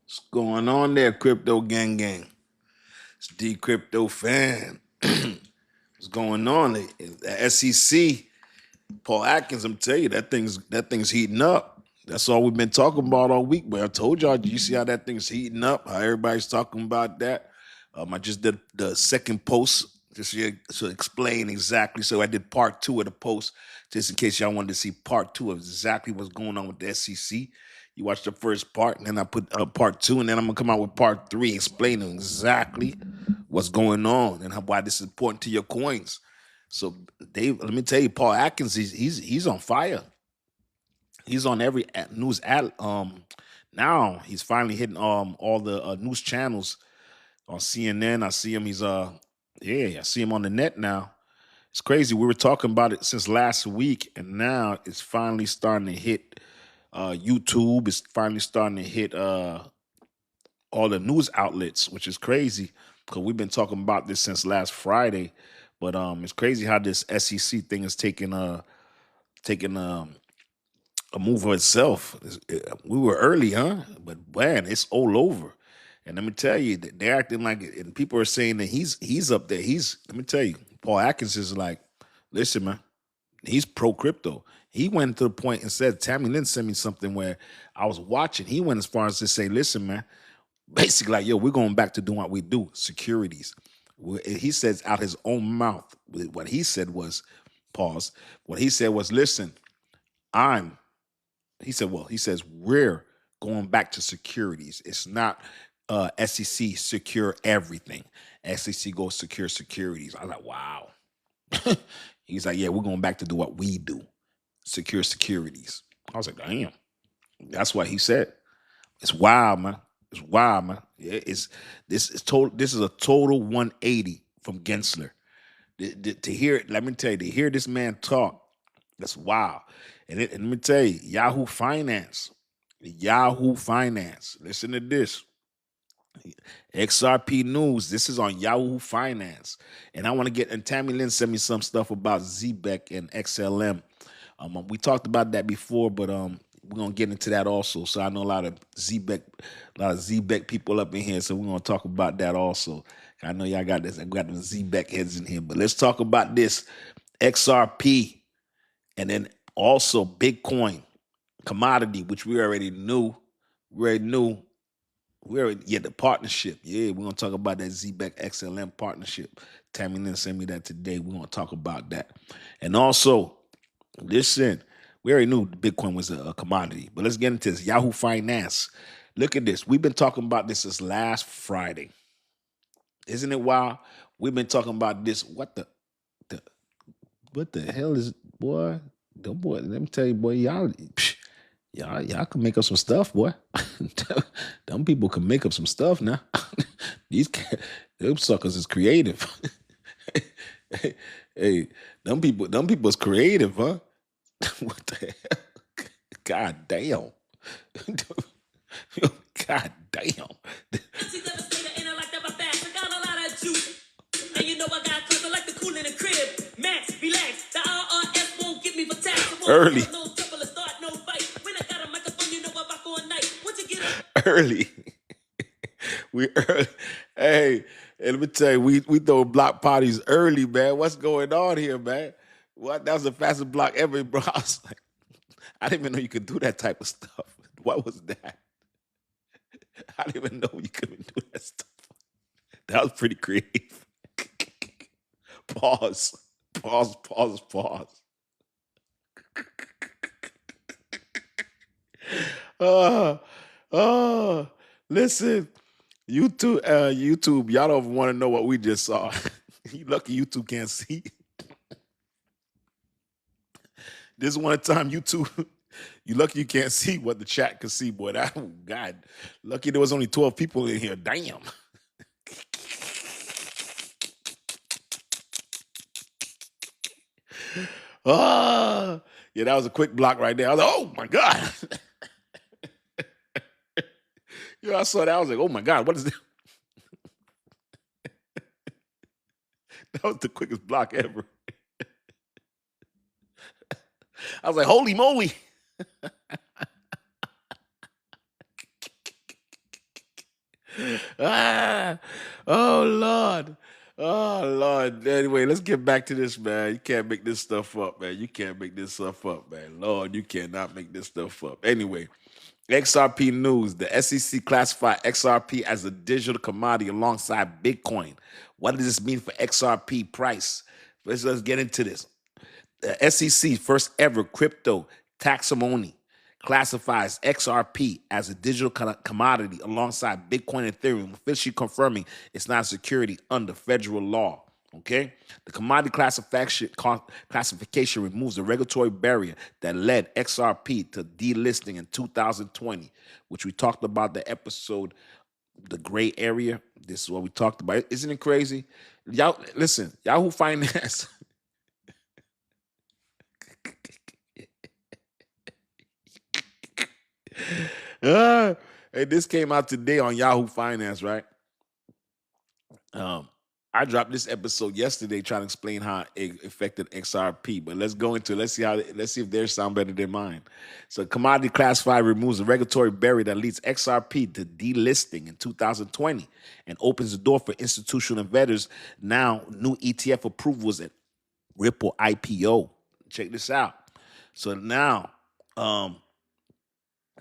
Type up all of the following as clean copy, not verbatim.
What's going on there, crypto gang gang? It's Dcryptofan. What's going on? The SEC, Paul Atkins, I'm telling you, that thing's heating up. That's all we've been talking about all week. But I told y'all, do you see how that thing's heating up? How everybody's talking about that? I just did the second post just here to explain exactly. So I did part two of the post just in case y'all wanted to see part two of exactly what's going on with the SEC. You watch the first part, and then I put part two, and then I'm gonna come out with part three, explaining exactly what's going on and why this is important to your coins. So, Dave, let me tell you, Paul Atkins, he's on fire. He's on every news ad. Now he's finally hitting all the news channels on CNN. I see him. I see him on the net now. It's crazy. We were talking about it since last week, and now it's finally starting to hit YouTube. It's finally starting to hit all the news outlets, which is crazy because we've been talking about this since last Friday. But it's crazy how this SEC thing is taking a move for itself. We were early, huh? But man, it's all over. And let me tell you, that they're acting like it, and people are saying that he's up there. Let me tell you, Paul Atkins is like, listen, man, he's pro crypto. He went to the point and said, Tammy Lynn sent me something where I was watching. He went as far as to say, listen, man, basically like, yo, we're going back to doing what we do, securities. He says out his own mouth, what he said was, pause, what he said was, listen, I'm he says we're going back to securities. It's not SEC secure everything. SEC goes secure securities. I was like, wow. He's like, yeah, we're going back to do what we do, secure securities. I was like, damn. That's what he said. It's wild, man. It's wild, man. Yeah, this is total. This is a total 180 from Gensler. To hear it, let me tell you, to hear this man talk, that's wild. And let me tell you, Yahoo Finance. Listen to this. XRP News. This is on Yahoo Finance. And I want to get, and Tammy Lynn sent me some stuff about ZBEC and XLM. We talked about that before, but we're gonna get into that also. So I know a lot of ZBEC people up in here, so we're gonna talk about that also. I know y'all got this. I got the ZBEC heads in here, but let's talk about this XRP, and then also Bitcoin commodity, which we already knew. The partnership. Yeah, we're gonna talk about that ZBEC XLM partnership. Tammy Lynn sent me that today. We're gonna talk about that, and also. Listen, we already knew Bitcoin was a commodity, but let's get into this. Yahoo Finance. Look at this. We've been talking about this since last Friday. Isn't it wild? We've been talking about this. The what the hell is boy? Boy, let me tell you, boy, y'all can make up some stuff, boy. Them people can make up some stuff now. Them suckers is creative. Hey, them people's creative, huh? What the hell? God damn. God damn. Early. Early. We early. Hey, and let me tell you, we throw block parties early, man. What's going on here, man? What? That was the fastest block ever, bro. I was like, I didn't even know you could do that type of stuff. What was that? I didn't even know you could do that stuff. That was pretty creative. Pause. Pause. Pause. Pause. Uh, listen, YouTube, y'all don't want to know what we just saw. You lucky YouTube can't see. This one time YouTube, you lucky you can't see what the chat can see, boy. That, oh God, lucky there was only 12 people in here. Damn. Oh, yeah, that was a quick block right there. I was like, oh my God. I saw that. I was like, oh my God, what is that? That was the quickest block ever. I was like, holy moly. Ah, oh Lord. Oh Lord. Anyway, let's get back to this, man. You can't make this stuff up, man. You can't make this stuff up, man. Lord, you cannot make this stuff up. Anyway, XRP news. The SEC classified XRP as a digital commodity alongside Bitcoin. What does this mean for XRP price? Let's get into this. The SEC first ever crypto taxonomy classifies XRP as a digital commodity alongside Bitcoin and Ethereum, officially confirming it's not a security under federal law. Okay, the commodity classification removes the regulatory barrier that led XRP to delisting in 2020, which we talked about the episode, the gray area. This is what we talked about. Isn't it crazy? Y'all, listen, Yahoo Finance. Hey, this came out today on Yahoo Finance, right? I dropped this episode yesterday trying to explain how it affected XRP, but let's go into it. Let's see if theirs sound better than mine. So, commodity classified removes the regulatory barrier that leads XRP to delisting in 2020 and opens the door for institutional investors. Now, new ETF approvals at Ripple IPO. Check this out. So now,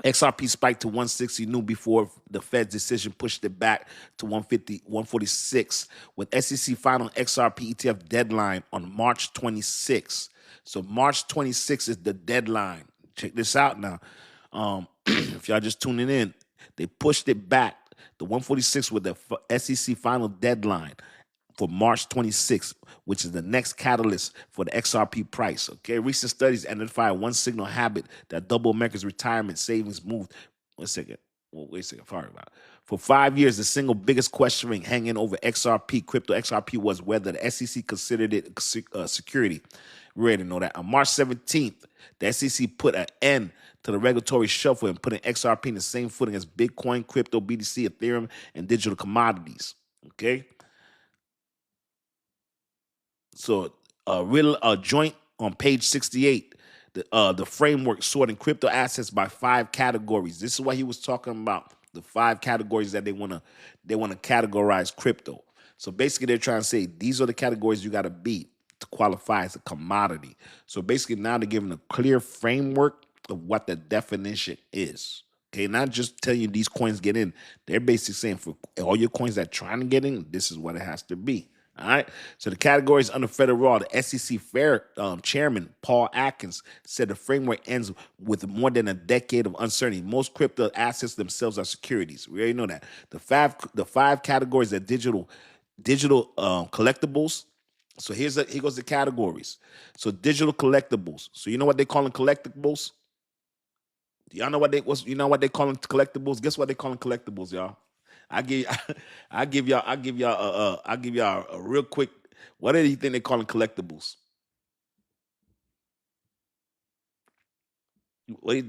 XRP spiked to 160 new before the Fed's decision pushed it back to 150, 146 with SEC final XRP ETF deadline on March 26. So March 26 is the deadline. Check this out now. If y'all just tuning in, they pushed it back to 146 with the SEC final deadline for March 26th, which is the next catalyst for the XRP price. Okay, recent studies identify one signal habit that double America's retirement savings moved. Wait a second. Sorry about it. For 5 years, the single biggest question hanging over XRP, crypto XRP, was whether the SEC considered it a security. We already know that. On March 17th, the SEC put an end to the regulatory shuffle and putting XRP in the same footing as Bitcoin, crypto, BTC, Ethereum, and digital commodities. Okay. So, joint on page 68, the framework sorting crypto assets by 5 categories. This is what he was talking about, the 5 categories that they want to categorize crypto. So basically, they're trying to say these are the categories you got to beat to qualify as a commodity. So basically, now they're giving a clear framework of what the definition is. Okay, not just telling you these coins get in. They're basically saying for all your coins that are trying to get in, this is what it has to be. All right. So the categories under federal law, the SEC chairman, Paul Atkins, said the framework ends with more than a decade of uncertainty. Most crypto assets themselves are securities. We already know that. The five categories are digital collectibles. So here goes the categories. So digital collectibles. So you know what they call them collectibles? Do y'all know what they call them collectibles? Guess what they call them collectibles, y'all? I give y'all a real quick. What do you think they call them collectibles? What do you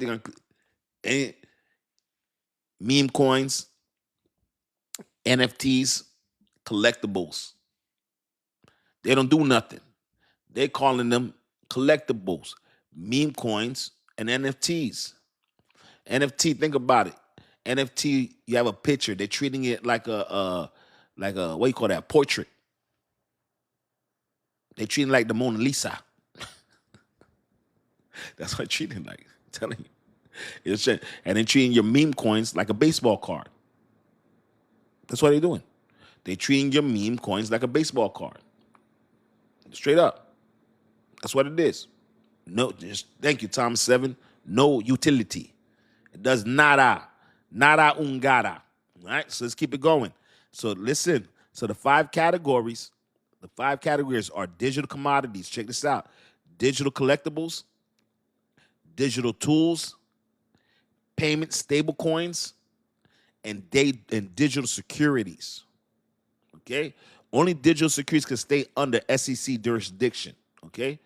think? Meme coins, NFTs, collectibles. They don't do nothing. They're calling them collectibles, meme coins, and NFTs. NFT, think about it. NFT, you have a picture. They're treating it like a what do you call that? Portrait. They treat it like the Mona Lisa. That's what they're treating it like. I'm telling you. And they're treating your meme coins like a baseball card. That's what they're doing. They're treating your meme coins like a baseball card. Straight up. That's what it is. No, just thank you, Tom 7. No utility. It does nada ungara. All right, so let's keep it going. So listen. So the 5 categories are digital commodities. Check this out. Digital collectibles, digital tools, payment stable coins, and digital securities. Okay? Only digital securities can stay under SEC jurisdiction. Okay?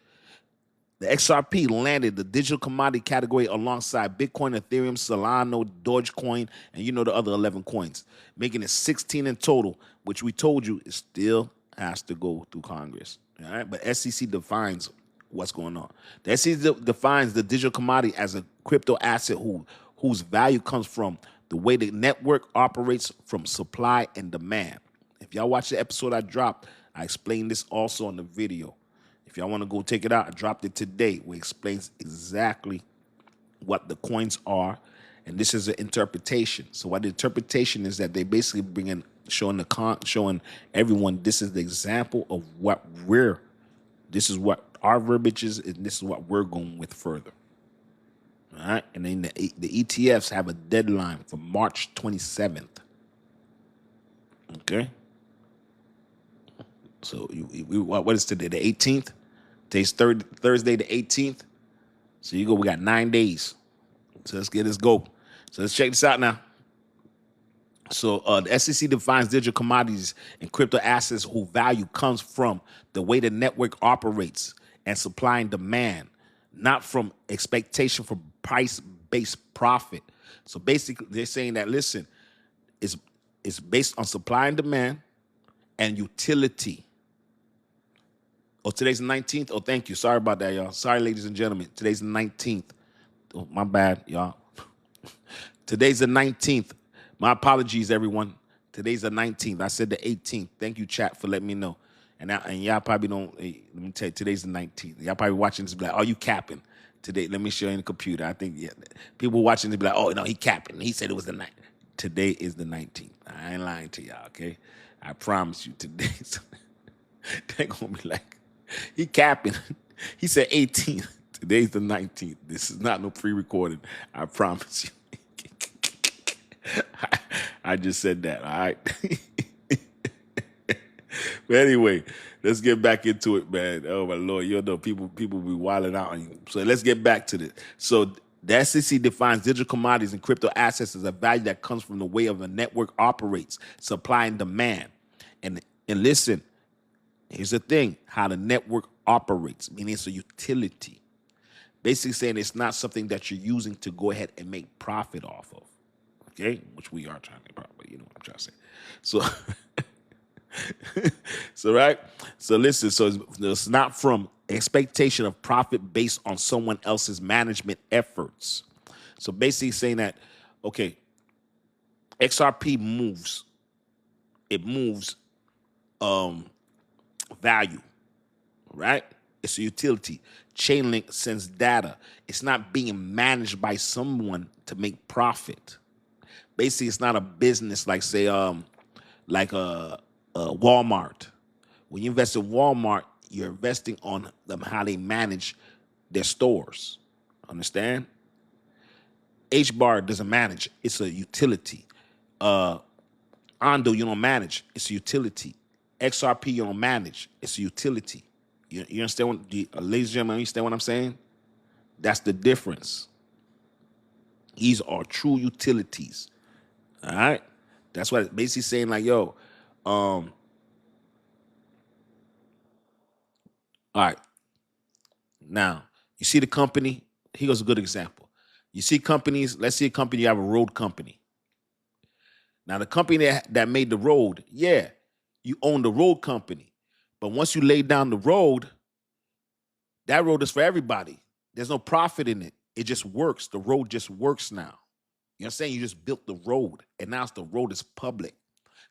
The XRP landed the digital commodity category alongside Bitcoin, Ethereum, Solana, Dogecoin, and the other 11 coins, making it 16 in total, which we told you it still has to go through Congress. All right, but SEC defines what's going on. The SEC defines the digital commodity as a crypto asset whose value comes from the way the network operates from supply and demand. If y'all watch the episode I dropped, I explained this also on the video. If y'all want to go take it out, I dropped it today, where it explains exactly what the coins are, and this is an interpretation. So what the interpretation is that they basically showing everyone this is the example of what this is what our verbiage is, and this is what we're going with further. All right, and then the ETFs have a deadline for March 27th. Okay. So what is today? The 18th. Today's Thursday, the 18th. So we got 9 days. So let's go. So let's check this out now. So the SEC defines digital commodities and crypto assets whose value comes from the way the network operates and supply and demand, not from expectation for price-based profit. So basically, they're saying that, listen, it's based on supply and demand and utility. Oh, today's the 19th? Oh, thank you. Sorry about that, y'all. Sorry, ladies and gentlemen. Today's the 19th. Oh, my bad, y'all. Today's the 19th. My apologies, everyone. Today's the 19th. I said the 18th. Thank you, chat, for letting me know. And y'all probably don't, let me tell you, today's the 19th. Y'all probably watching this be like, oh, you capping today. Let me show you in the computer. I think, people watching this be like, oh, no, he capping. He said it was the 19th. Today is the 19th. I ain't lying to y'all, okay? I promise you today. They're going to be like, he capping. He said 18th. Today's the 19th. This is not no pre-recorded. I promise you. I just said that, all right? But anyway, let's get back into it, man. Oh, my Lord. You know, people be wilding out on you. So let's get back to this. So the SEC defines digital commodities and crypto assets as a value that comes from the way of a network operates, supply and demand. And listen, here's the thing, how the network operates, meaning it's a utility. Basically saying it's not something that you're using to go ahead and make profit off of, okay? Which we are trying to make profit, but you know what I'm trying to say. So, right? So listen, so it's not from expectation of profit based on someone else's management efforts. So basically saying that, okay, XRP moves value, right? It's a utility. Chainlink sends data. It's not being managed by someone to make profit. Basically, it's not a business like, say, like a Walmart. When you invest in Walmart, you're investing on them, how they manage their stores. Understand? HBAR doesn't manage. It's a utility. Ondo, you don't manage. It's a utility. XRP, you don't manage. It's a utility. You understand ladies and gentlemen, understand what I'm saying? That's the difference. These are true utilities. All right? That's what it's basically saying, like, yo, all right. Now, you see the company. Here goes a good example. You see companies, let's see a company, you have a road company. Now, the company that made the road, yeah, you own the road company. But once you lay down the road, that road is for everybody. There's no profit in it. It just works. The road just works now. You know what I'm saying? You just built the road, and now the road is public.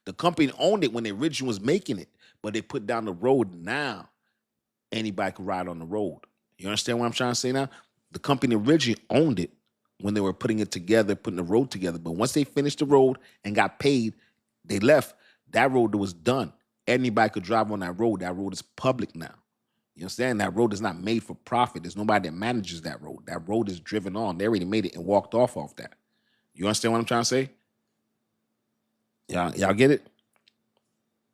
The company owned it when they originally was making it, but they put down the road now. Anybody could ride on the road. You understand what I'm trying to say now? The company originally owned it when they were putting it together, putting the road together. But once they finished the road and got paid, they left. That road was done. Anybody could drive on that road. That road is public now. You understand? That road is not made for profit. There's nobody that manages that road. That road is driven on. They already made it and walked off that. You understand what I'm trying to say? Y'all get it?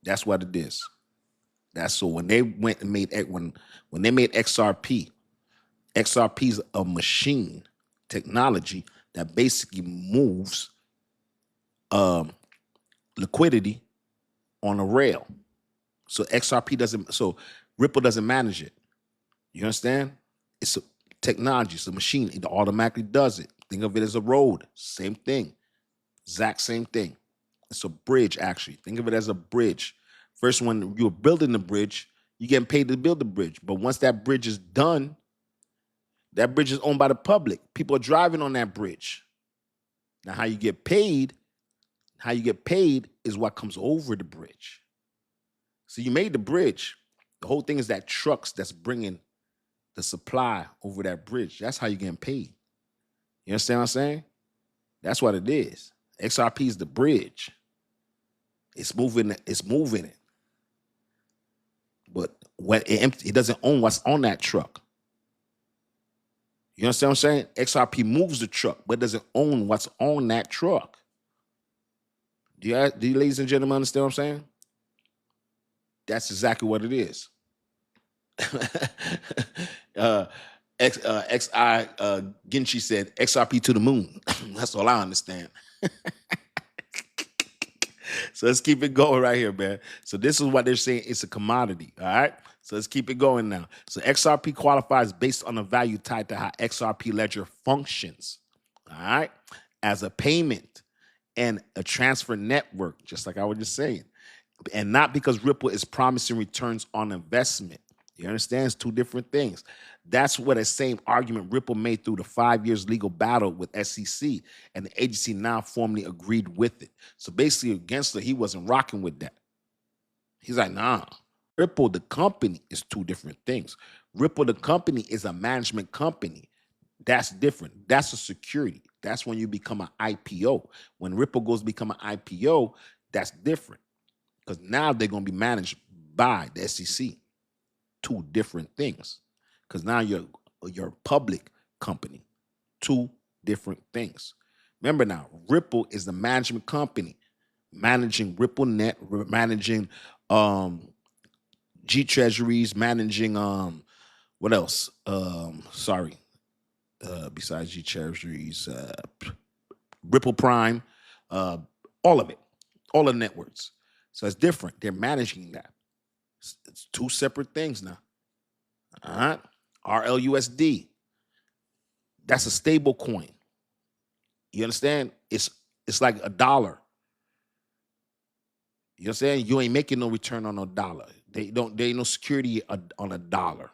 That's what it is. That's so when they went and made when they made XRP is a machine technology that basically moves liquidity on a rail. So Ripple doesn't manage it. You understand? It's a technology, it's a machine. It automatically does it. Think of it as a road. Same thing. Exact same thing. It's a bridge, actually. Think of it as a bridge. First, when you're building the bridge, you're getting paid to build the bridge. But once that bridge is done, that bridge is owned by the public. People are driving on that bridge. Now, how you get paid is what comes over the bridge. So you made the bridge. The whole thing is that trucks that's bringing the supply over that bridge. That's how you're getting paid. You understand what I'm saying? That's what it is. XRP is the bridge. It's moving it. But when it doesn't own what's on that truck. You understand what I'm saying? XRP moves the truck, but doesn't own what's on that truck. Do you ladies and gentlemen understand what I'm saying? That's exactly what it is. XI Ginchi said XRP to the moon. That's all I understand. So let's keep it going right here, man. So this is what they're saying. It's a commodity. All right. So let's keep it going now. So XRP qualifies based on the value tied to how XRP ledger functions. All right. As a payment and a transfer network, just like I was just saying. And not because Ripple is promising returns on investment. You understand? It's two different things. That's what the same argument Ripple made through the 5 years legal battle with SEC, and the agency now formally agreed with it. So basically, Gensler, he wasn't rocking with that. He's like, nah. Ripple, the company, is two different things. Ripple, the company, is a management company. That's different. That's a security. That's when you become an IPO. When Ripple goes to become an IPO, that's different. Because now they're going to be managed by the SEC. Two different things. Because now you're a public company. Two different things. Remember now, Ripple is the management company managing RippleNet, managing G Treasuries, managing what else? Besides G Treasuries, Ripple Prime, all of it, all the networks. So it's different. They're managing that. It's two separate things now. All right. RLUSD. That's a stable coin. You understand? It's like $1. You understand? You ain't making no return on $1. There ain't no security on $1.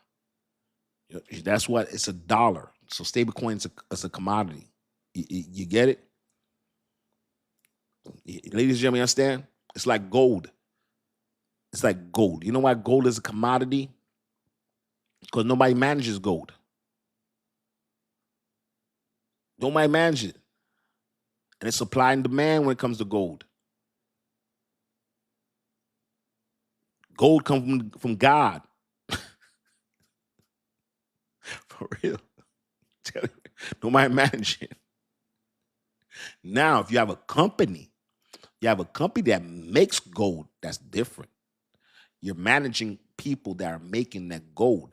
That's what it's $1. So stable coin is a commodity. You get it? Ladies and gentlemen, you understand? It's like gold. It's like gold. You know why gold is a commodity? Because nobody manages gold. Nobody manages it. And it's supply and demand when it comes to gold. Gold comes from God. For real. Tell you, nobody manages it. Now, if you have a company that makes gold, that's different. You're managing people that are making that gold.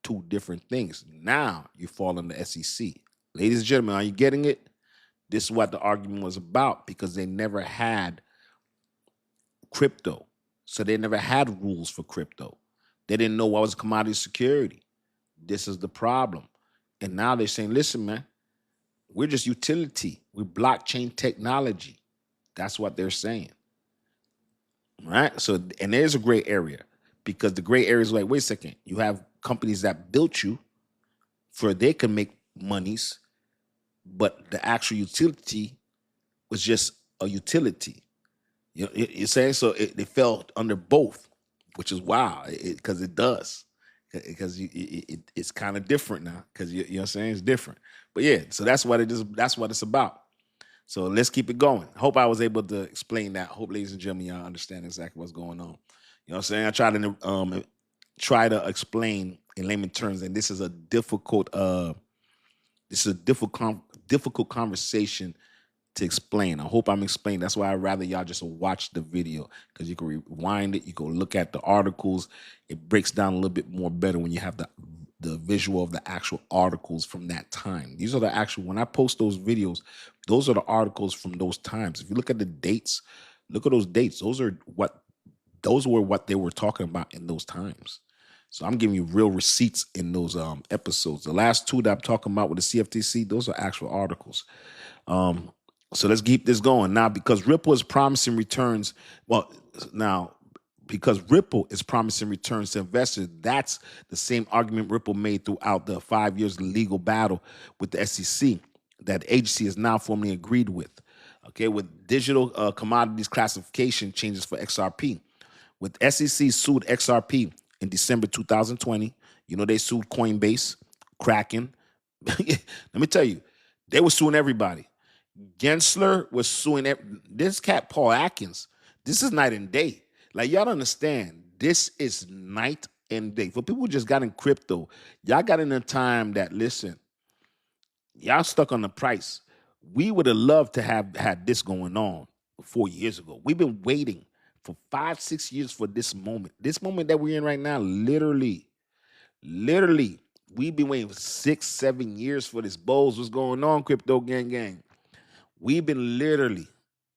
Two different things. Now you fall under SEC. Ladies and gentlemen, are you getting it? This is what the argument was about, because they never had crypto. So they never had rules for crypto. They didn't know what was commodity security. This is the problem. And now they're saying, listen, man, we're just utility. We're blockchain technology. That's what they're saying. Right? So, and there's a gray area, because the gray area is like, wait a second, you have companies that built you for they can make monies, but the actual utility was just a utility. You're saying? So they fell under both, which is wild, because it does. Because it's kind of different now, because you know what I'm saying? It's different. But yeah, so that's what it is. That's what it's about. So let's keep it going. I hope I was able to explain that. I hope, ladies and gentlemen, y'all understand exactly what's going on. You know what I'm saying? I try to explain in layman terms, and this is a difficult difficult conversation to explain. I hope I'm explaining. That's why I'd rather y'all just watch the video, because you can rewind it. You can look at the articles. It breaks down a little bit more better when you have the visual of the actual articles from that time. These are the actual, when I post those videos, those are the articles from those times. If you look at the dates, look at those dates. Those were what they were talking about in those times. So I'm giving you real receipts in those episodes. The last two that I'm talking about with the CFTC, those are actual articles. So let's keep this going. Now, because Ripple is promising returns, because Ripple is promising returns to investors, that's the same argument Ripple made throughout the 5 years legal battle with the SEC. that the agency is now formally agreed with. Okay, with digital commodities classification changes for XRP. With SEC sued XRP in December 2020, they sued Coinbase, Kraken. Let me tell you, they were suing everybody. Gensler was suing this cat, Paul Atkins. This is night and day. Like, y'all don't understand. This is night and day. For people who just got in crypto, y'all got in a time that, listen, y'all stuck on the price. We would have loved to have had this going on 4 years ago. We've been waiting for 5-6 years for this moment. This moment that we're in right now, literally, we've been waiting for 6-7 years for this. Bulls, what's going on, crypto gang? We've been literally,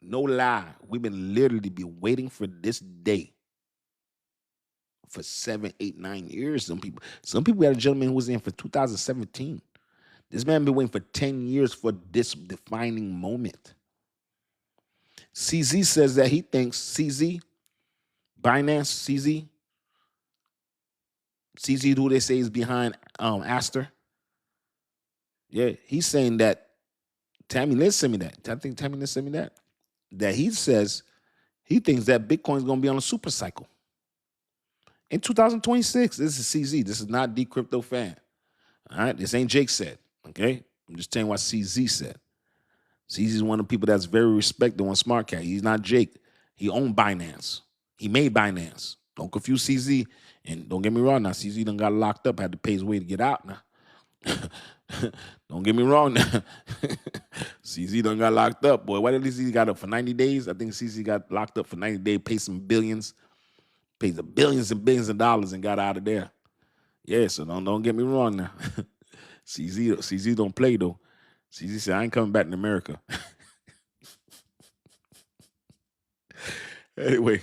no lie, we've been literally waiting for this day for 7, 8, 9 years. Some people had a gentleman who was in for 2017. This man been waiting for 10 years for this defining moment. CZ says that he thinks Binance, CZ, who they say is behind Aster. Yeah, he's saying that. Tammy Lynn sent me that. I think Tammy Lynn sent me that. That he says he thinks that Bitcoin's going to be on a super cycle in 2026. This is CZ. This is not Dcryptofan. All right, this ain't Jake said. Okay, I'm just telling you what CZ said. CZ is one of the people that's very respected on Smart Cat. He's not Jake. He owned Binance. He made Binance. Don't confuse CZ. And don't get me wrong now. CZ done got locked up, had to pay his way to get out now. Don't get me wrong now. CZ done got locked up, boy. Why did CZ got up for 90 days? I think CZ got locked up for 90 days, paid some billions, paid the billions and billions of dollars and got out of there. Yeah, so don't get me wrong now. CZ don't play though. CZ said, I ain't coming back to America. Anyway,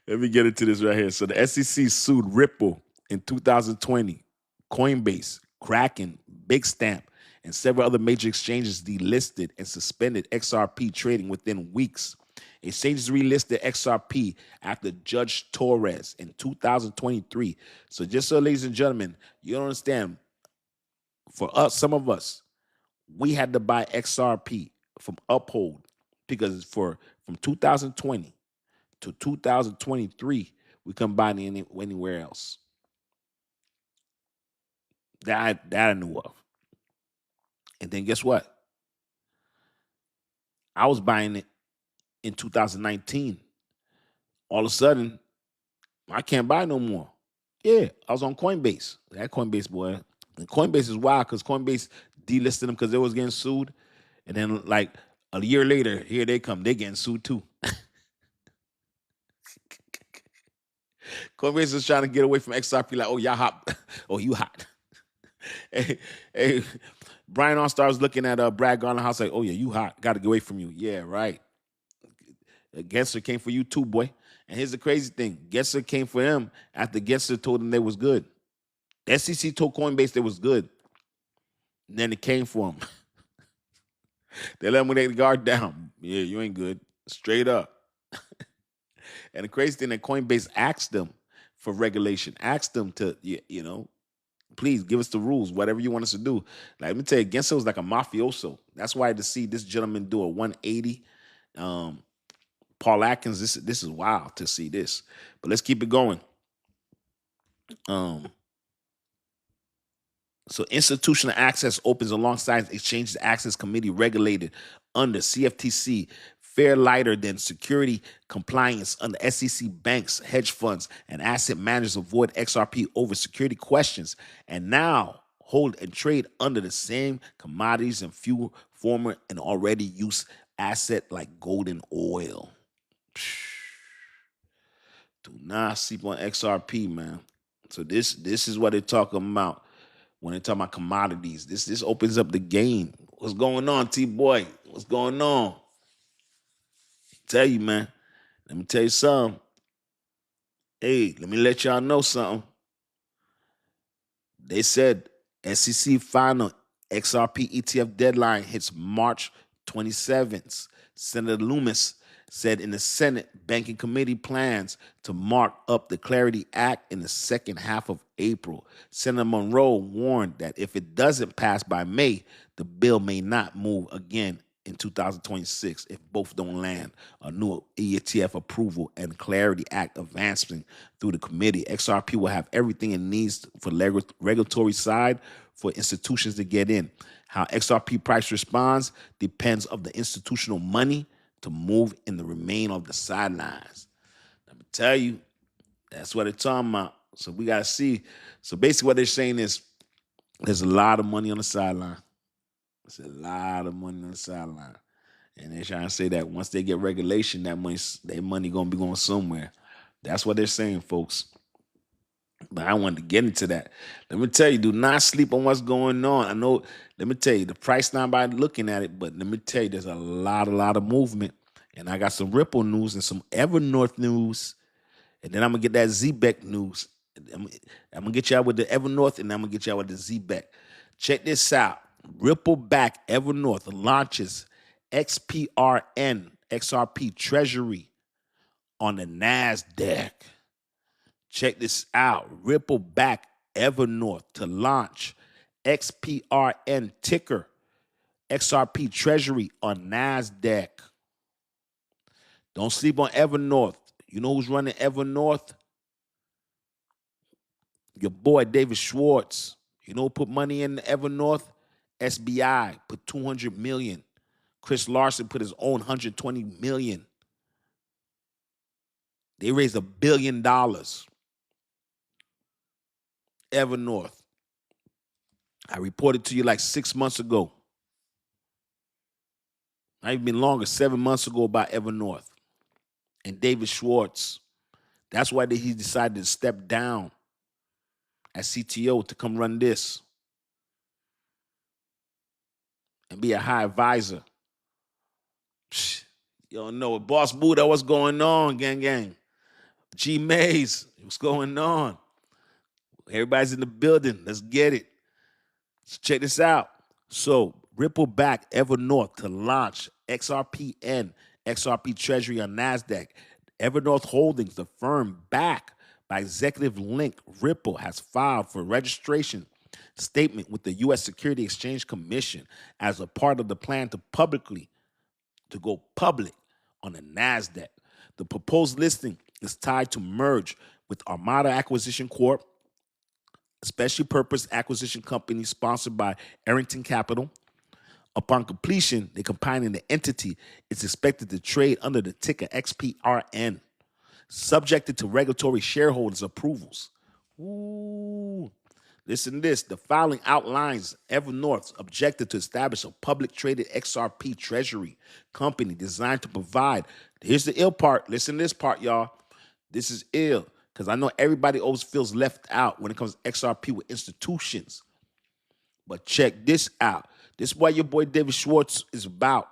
let me get into this right here. So the SEC sued Ripple in 2020, Coinbase, Kraken, Big Stamp, and several other major exchanges delisted and suspended XRP trading within weeks. Exchanges relisted XRP after Judge Torres in 2023. So just so, ladies and gentlemen, you don't understand, for us, some of us, we had to buy XRP from Uphold because from 2020 to 2023, we couldn't buy it anywhere else. That I knew of. And then guess what? I was buying it in 2019. All of a sudden, I can't buy no more. Yeah, I was on Coinbase. That Coinbase, boy. And Coinbase is wild because Coinbase delisted them because they was getting sued. And then like a year later, here they come. They getting sued too. Coinbase is trying to get away from XRP like, oh, y'all hot. Oh, you hot. hey, Brian Onstar was looking at Brad Garner House like, oh, yeah, you hot. Got to get away from you. Yeah, right. Gensler came for you too, boy. And here's the crazy thing. Gensler came for him after Gensler told him they was good. SEC told Coinbase they was good. And then it came for him. They let him lay the guard down. Yeah, you ain't good. Straight up. And the crazy thing that Coinbase asked them for regulation, asked them to, please give us the rules, whatever you want us to do. Like, let me tell you, Gensler was like a mafioso. That's why to see this gentleman do a 180, Paul Atkins, this is wild to see this. But let's keep it going. So institutional access opens alongside Exchanges Access Committee regulated under CFTC, fair lighter than security compliance under SEC. Banks, hedge funds, and asset managers avoid XRP over security questions and now hold and trade under the same commodities and few former and already used asset like gold and oil. Do not sleep on XRP, man. So this is what they're talking about when they talk about commodities. This opens up the game. What's going on, T-Boy? What's going on? Tell you, man. Let me tell you something. Hey, let me let y'all know something. They said SEC final XRP ETF deadline hits March 27th. Senator Loomis said in the Senate Banking Committee plans to mark up the Clarity Act in the second half of April. Senator Monroe warned that if it doesn't pass by May, The bill may not move again in 2026 if both don't land a new ETF approval and Clarity Act advancement through the committee. XRP will have everything it needs for regulatory side for institutions to get in. How XRP price responds depends of the institutional money to move and the remain on the sidelines. Let me tell you, that's what they're talking about. So we got to see. So basically what they're saying is there's a lot of money on the sideline. There's a lot of money on the sideline. And they're trying to say that once they get regulation, that money going to be going somewhere. That's what they're saying, folks. But I wanted to get into that. Let me tell you, do not sleep on what's going on. I know, let me tell you, the price not by looking at it, but let me tell you, there's a lot of movement. And I got some Ripple news and some Evernorth news. And then I'm going to get that ZBEC news. I'm going to get y'all with the Evernorth, and I'm going to get y'all with the ZBEC. Check this out. Ripple back Evernorth launches XPRN XRP Treasury on the Nasdaq. Check this out. Ripple back Evernorth to launch XPRN ticker XRP Treasury on Nasdaq. Don't sleep on Evernorth. You know who's running Evernorth? Your boy David Schwartz. You know who put money in Evernorth? SBI put $200 million. Chris Larson put his own $120 million. They raised $1 billion. Evernorth. I reported to you like 6 months ago. Not even been longer, 7 months ago about Evernorth and David Schwartz. That's why he decided to step down as CTO to come run this and be a high advisor. You don't know. Boss Buddha, what's going on, gang? G Mays, what's going on? Everybody's in the building. Let's get it. So check this out. So Ripple back Evernorth to launch XRPN, XRP Treasury on NASDAQ. Evernorth Holdings, the firm backed by Executive Link Ripple, has filed for registration statement with the U.S. Securities Exchange Commission as a part of the plan to go public on the NASDAQ. The proposed listing is tied to merge with Armada Acquisition Corp., a special purpose acquisition company sponsored by Arrington Capital. Upon completion, the combining the entity is expected to trade under the ticker XPRN, subjected to regulatory shareholders' approvals. Ooh. Listen to this. The filing outlines Evernorth's objective to establish a public traded XRP treasury company designed to provide. Here's the ill part. Listen to this part, y'all. This is ill because I know everybody always feels left out when it comes to XRP with institutions. But check this out. This is what your boy David Schwartz is about.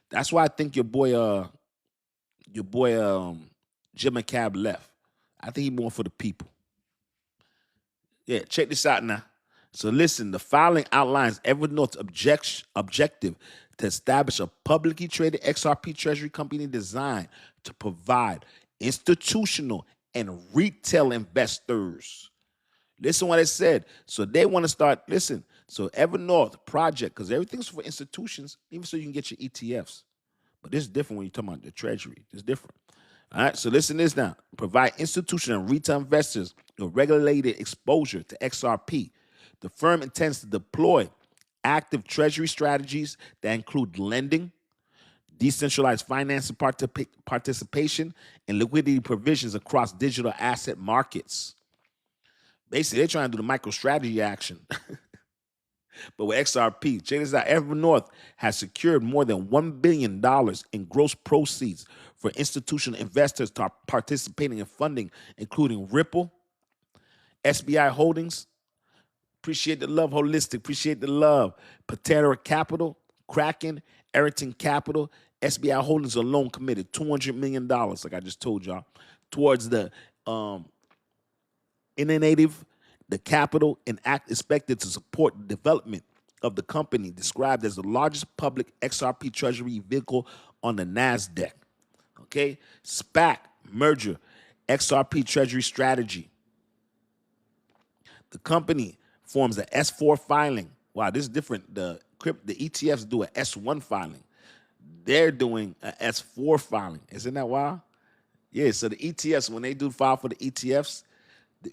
That's why I think your boy Jim McCabe left. I think he's more for the people. Yeah, check this out now. So listen, the filing outlines Evernorth's objective to establish a publicly traded XRP treasury company designed to provide institutional and retail investors. Listen what it said. So they want to start, listen, so Evernorth project, because everything's for institutions, even so you can get your ETFs. But this is different when you're talking about the treasury. It's different. All right, so listen to this now. Provide institutional and retail investors with regulated exposure to XRP. The firm intends to deploy active treasury strategies that include lending, decentralized financing participation, and liquidity provisions across digital asset markets. Basically, they're trying to do the MicroStrategy action. But with XRP, check this out. Evernorth has secured more than $1 billion in gross proceeds for institutional investors participating in funding, including Ripple, SBI Holdings, appreciate the love, Holistic, appreciate the love, Patera Capital, Kraken, Arrington Capital, SBI Holdings alone committed $200 million, like I just told y'all, towards the innovative, the capital and act expected to support the development of the company described as the largest public XRP treasury vehicle on the NASDAQ. Okay? SPAC, merger, XRP treasury strategy. The company forms an S-4 filing. Wow, this is different. The the ETFs do an S1 filing. They're doing an S4 filing. Isn't that wild? Yeah, so the ETFs, when they do file for the ETFs,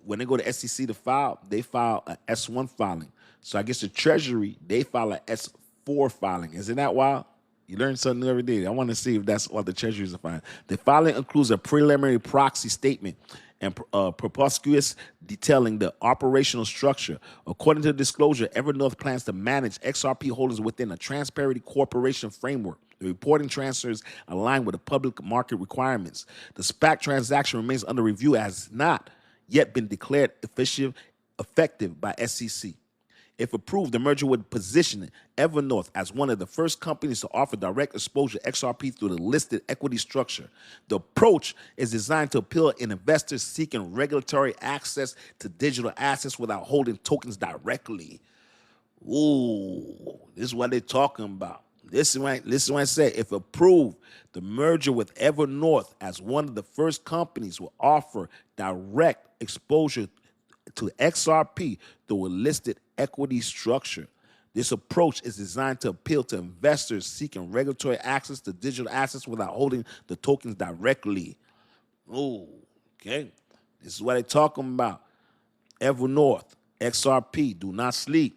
when they go to SEC to file, they file an S1 filing. So I guess the Treasury, they file an S4 filing. Isn't that wild? You learn something every day. I want to see if that's what the Treasuries are filing. The filing includes a preliminary proxy statement and prospectus detailing the operational structure. According to the disclosure, Evernorth plans to manage XRP holders within a transparent corporation framework. The reporting transfers align with the public market requirements. The SPAC transaction remains under review as not yet been declared effective by SEC. If approved, the merger would position Evernorth as one of the first companies to offer direct exposure to XRP through the listed equity structure. The approach is designed to appeal to investors seeking regulatory access to digital assets without holding tokens directly. Ooh, this is what they're talking about. This is what I say. If approved, the merger with Evernorth as one of the first companies will offer direct exposure to XRP through a listed equity structure. This approach is designed to appeal to investors seeking regulatory access to digital assets without holding the tokens directly. Oh, okay. This is what they're talking about. Evernorth, XRP, do not sleep.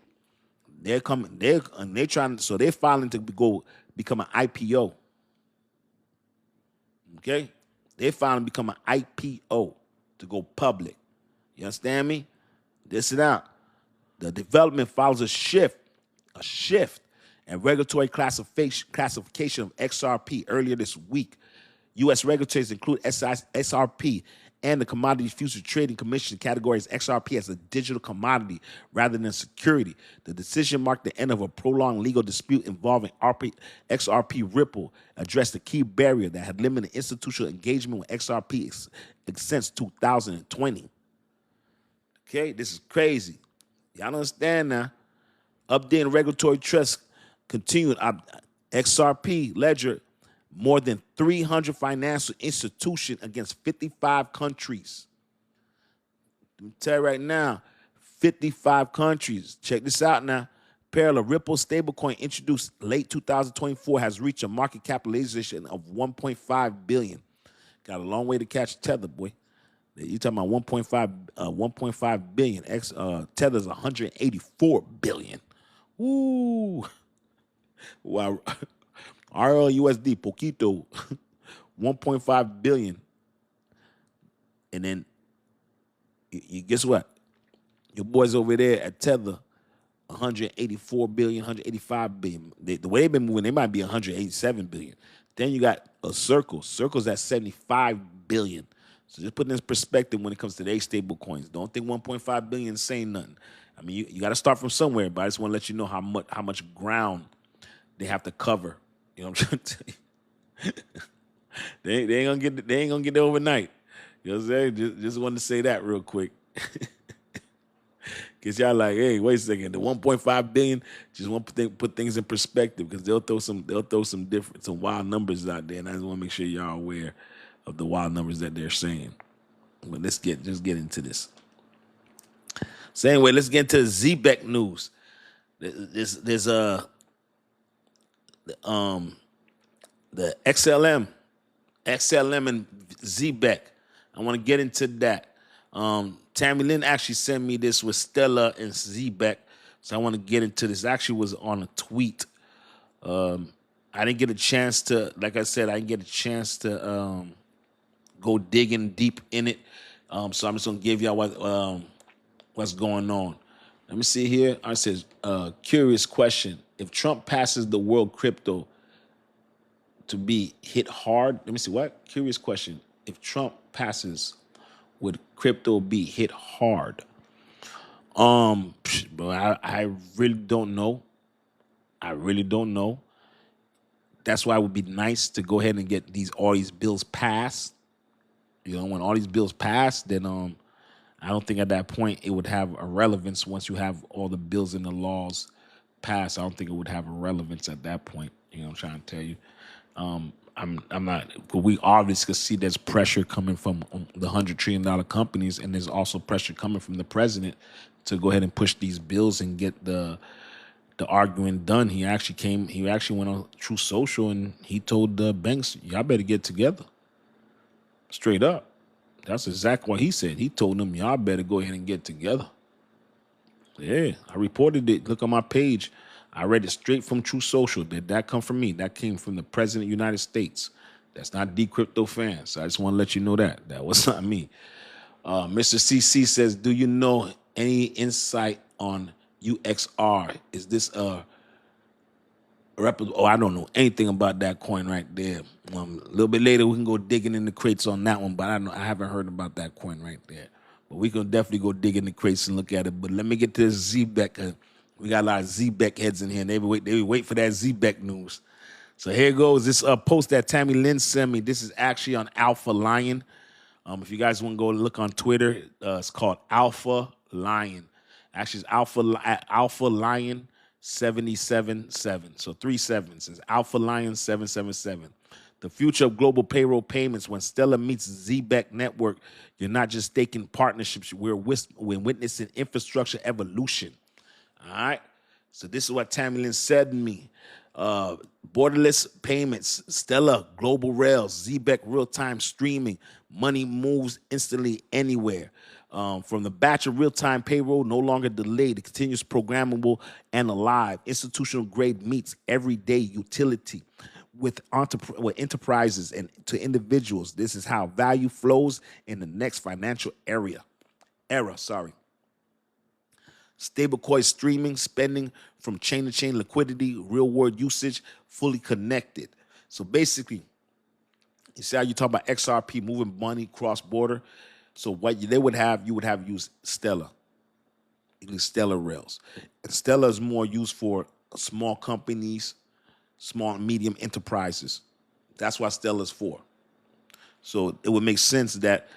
They're coming. They're trying. So they're filing to become an IPO. Okay, they're filing to become an IPO to go public. You understand me? This and out. The development follows a shift in regulatory classification of XRP earlier this week. U.S. regulators include SRP and the Commodity Futures Trading Commission categories XRP as a digital commodity rather than security. The decision marked the end of a prolonged legal dispute involving XRP Ripple, addressed the key barrier that had limited institutional engagement with XRP since 2020. Okay, this is crazy. Y'all understand now? Updating regulatory trust continued. XRP ledger more than 300 financial institutions against 55 countries. Let me tell you right now, 55 countries. Check this out now. Parallel Ripple stablecoin introduced late 2024 has reached a market capitalization of $1.5 billion. Got a long way to catch Tether, boy. You talking about 1.5 billion. Tether's 184 billion. Ooh. Wow. RLUSD, poquito, 1.5 billion. And then, you guess what? Your boys over there at Tether, 184 billion, 185 billion. The way they've been moving, they might be 187 billion. Then you got a Circle. Circle's at 75 billion. So just put in this perspective when it comes to their stable coins. Don't think 1.5 billion is saying nothing. I mean, you got to start from somewhere, but I just want to let you know how much ground they have to cover. You know what I'm trying to tell you? they ain't gonna get there overnight. You know what I'm saying? Just wanted to say that real quick. Cause y'all like, hey, wait a second, the 1.5 billion, just want to put things in perspective, because they'll throw some wild numbers out there, and I just want to make sure y'all aware of the wild numbers that they're saying. But let's get into this. So anyway, let's get into the ZBEC news. There's the XLM and ZBEC. I want to get into that. Tammy Lynn actually sent me this with Stella and ZBEC, so I want to get into this. It actually was on a tweet. I didn't get a chance to, like I said, go digging deep in it. So I'm just gonna give y'all what's going on. Let me see here. I says, curious question. If Trump passes the world crypto to be hit hard, let me see what? Curious question. If Trump passes, would crypto be hit hard? But I really don't know. That's why it would be nice to go ahead and get all these bills passed. You know, when all these bills pass, then I don't think at that point it would have a relevance. Once you have all the bills and the laws passed, I don't think it would have a relevance at that point. You know what I'm trying to tell you? I'm not. We obviously can see there's pressure coming from the $100 trillion companies, and there's also pressure coming from the president to go ahead and push these bills and get the the arguing done, he actually went on True Social and he told the banks, y'all better get together. Straight up. That's exactly what he said. He told them, y'all better go ahead and get together. Yeah, I reported it. Look on my page. I read it straight from True Social. Did that come from me? That came from the President of the United States. That's not Dcryptofan. So I just want to let you know that. That was not me. Mr. CC says, do you know any insight on UXR? Is this a reputable? Oh, I don't know anything about that coin right there. A little bit later, we can go digging in the crates on that one, but I haven't heard about that coin right there. But we can definitely go dig in the crates and look at it. But let me get to this ZBEC. We got a lot of ZBEC heads in here, and they wait for that ZBEC news. So here goes this post that Tammy Lynn sent me. This is actually on Alpha Lion. If you guys want to go look on Twitter, it's called Alpha Lion. Actually, it's Alpha Lion 777. So 3 7s. It's Alpha Lion 777. The future of global payroll payments. When Stellar meets ZBEC network, you're not just staking partnerships. We're witnessing infrastructure evolution. All right. So this is what Tammy Lynn said to me. Borderless payments, Stellar, global rails, ZBEC real-time streaming, money moves instantly anywhere. From the batch of real-time payroll, no longer delayed, it continues programmable and alive. Institutional grade meets everyday utility with enterprises and to individuals. This is how value flows in the next financial era. Stablecoin streaming, spending from chain-to-chain liquidity, real-world usage, fully connected. So basically, you see how you talk about XRP moving money cross-border? So what you would have used Stellar. You use Stellar Rails. And Stellar is more used for small companies, small and medium enterprises. That's what Stellar is for. So it would make sense that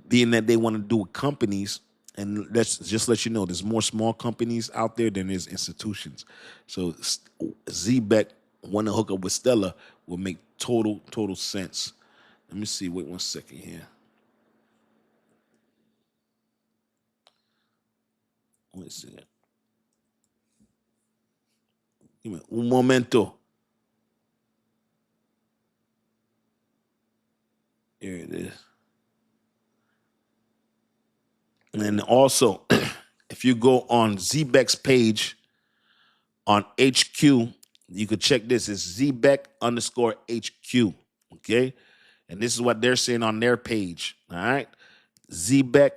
being that they want to do with companies, and let's just let you know, there's more small companies out there than there's institutions. So ZBEC want to hook up with Stellar will make total sense. Let me see. Wait 1 second here. Let me see. Give me un momento. Here it is. And also, if you go on ZBEC's page on HQ, you could check this. It's ZBEC_HQ. Okay. And this is what they're saying on their page. All right. ZBEC,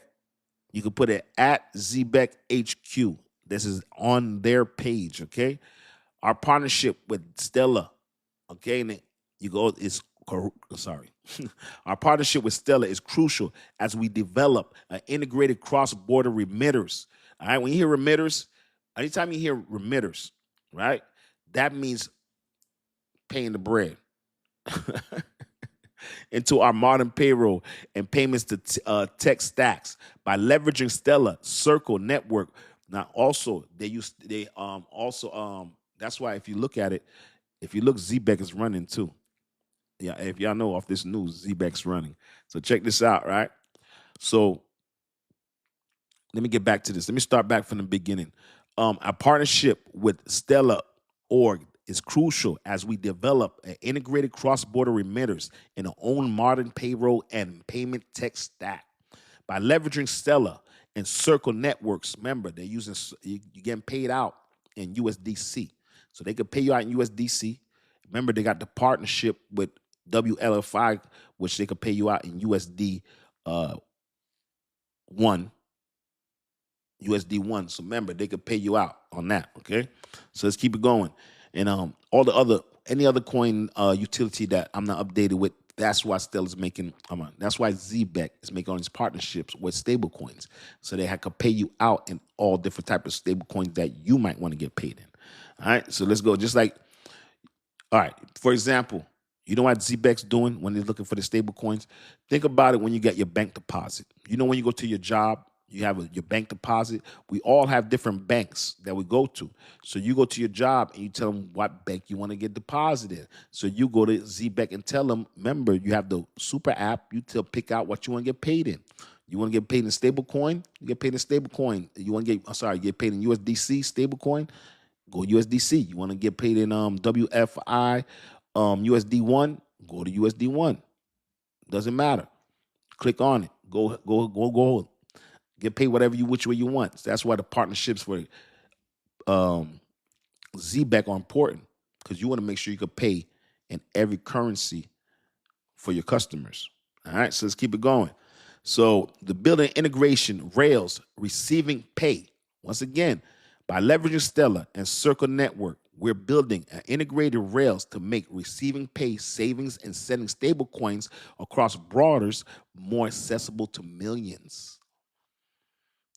you can put it at ZBEC HQ. This is on their page. Okay. Our partnership with Stellar. Okay. And you go, Our partnership with Stellar is crucial as we develop an integrated cross-border remitters. All right. When you hear remitters, anytime you hear remitters, right, that means paying the bread into our modern payroll and payments to tech stacks by leveraging Stellar Circle network. Now, also that's why if you look at it, ZBEC is running too. Yeah, if y'all know off this news, ZBEC's running. So check this out, right? So let me get back to this. Let me start back from the beginning. Our partnership with Stellar Org is crucial as we develop an integrated cross-border remitters in our own modern payroll and payment tech stack. By leveraging Stellar and Circle networks, remember, they're using, you're getting paid out in USDC. So they could pay you out in USDC. Remember, they got the partnership with WLFI, which they could pay you out in USD one. So remember, they could pay you out on that. Okay, so let's keep it going. And any other coin utility that I'm not updated with, that's why Stella's making. That's why ZBEC is making all these partnerships with stable coins, so they could pay you out in all different types of stable coins that you might want to get paid in. All right, so let's go. Just like, all right, for example, you know what ZBEC's doing when they're looking for the stable coins? Think about it when you get your bank deposit. You know when you go to your job, you have your bank deposit. We all have different banks that we go to. So you go to your job and you tell them what bank you want to get deposited. So you go to ZBEC and tell them, remember, you have the super app. You pick out what you want to get paid in. You want to get paid in stable coin? You get paid in stable coin. You want to get paid in USDC stable coin? Go USDC. You want to get paid in WFI USD1, go to USD1. Doesn't matter. Click on it. Go. Get paid whatever which way you want. So that's why the partnerships for ZBEC are important, because you want to make sure you can pay in every currency for your customers. All right, so let's keep it going. So the building integration rails receiving pay. Once again, by leveraging Stellar and Circle Network, we're building an integrated rails to make receiving pay, savings, and sending stable coins across borders more accessible to millions.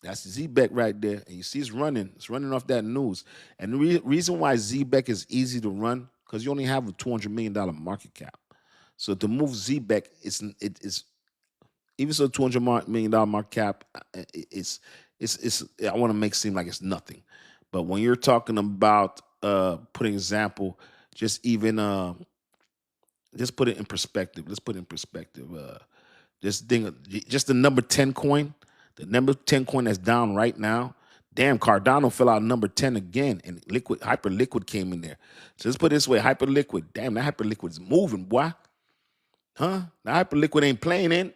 That's ZBEC right there. And you see it's running off that news. And the reason why ZBEC is easy to run, because you only have a $200 million market cap. So to move ZBEC, it's even so $200 million market cap, it's I want to make it seem like it's nothing. But when you're talking about putting example, just put it in perspective. Let's put it in perspective. Just the number 10 coin, the number 10 coin that's down right now. Damn, Cardano fell out number 10 again, and Hyperliquid came in there. So let's put it this way, Hyperliquid. Damn, that Hyperliquid is moving, boy. Huh? The Hyperliquid ain't playing in.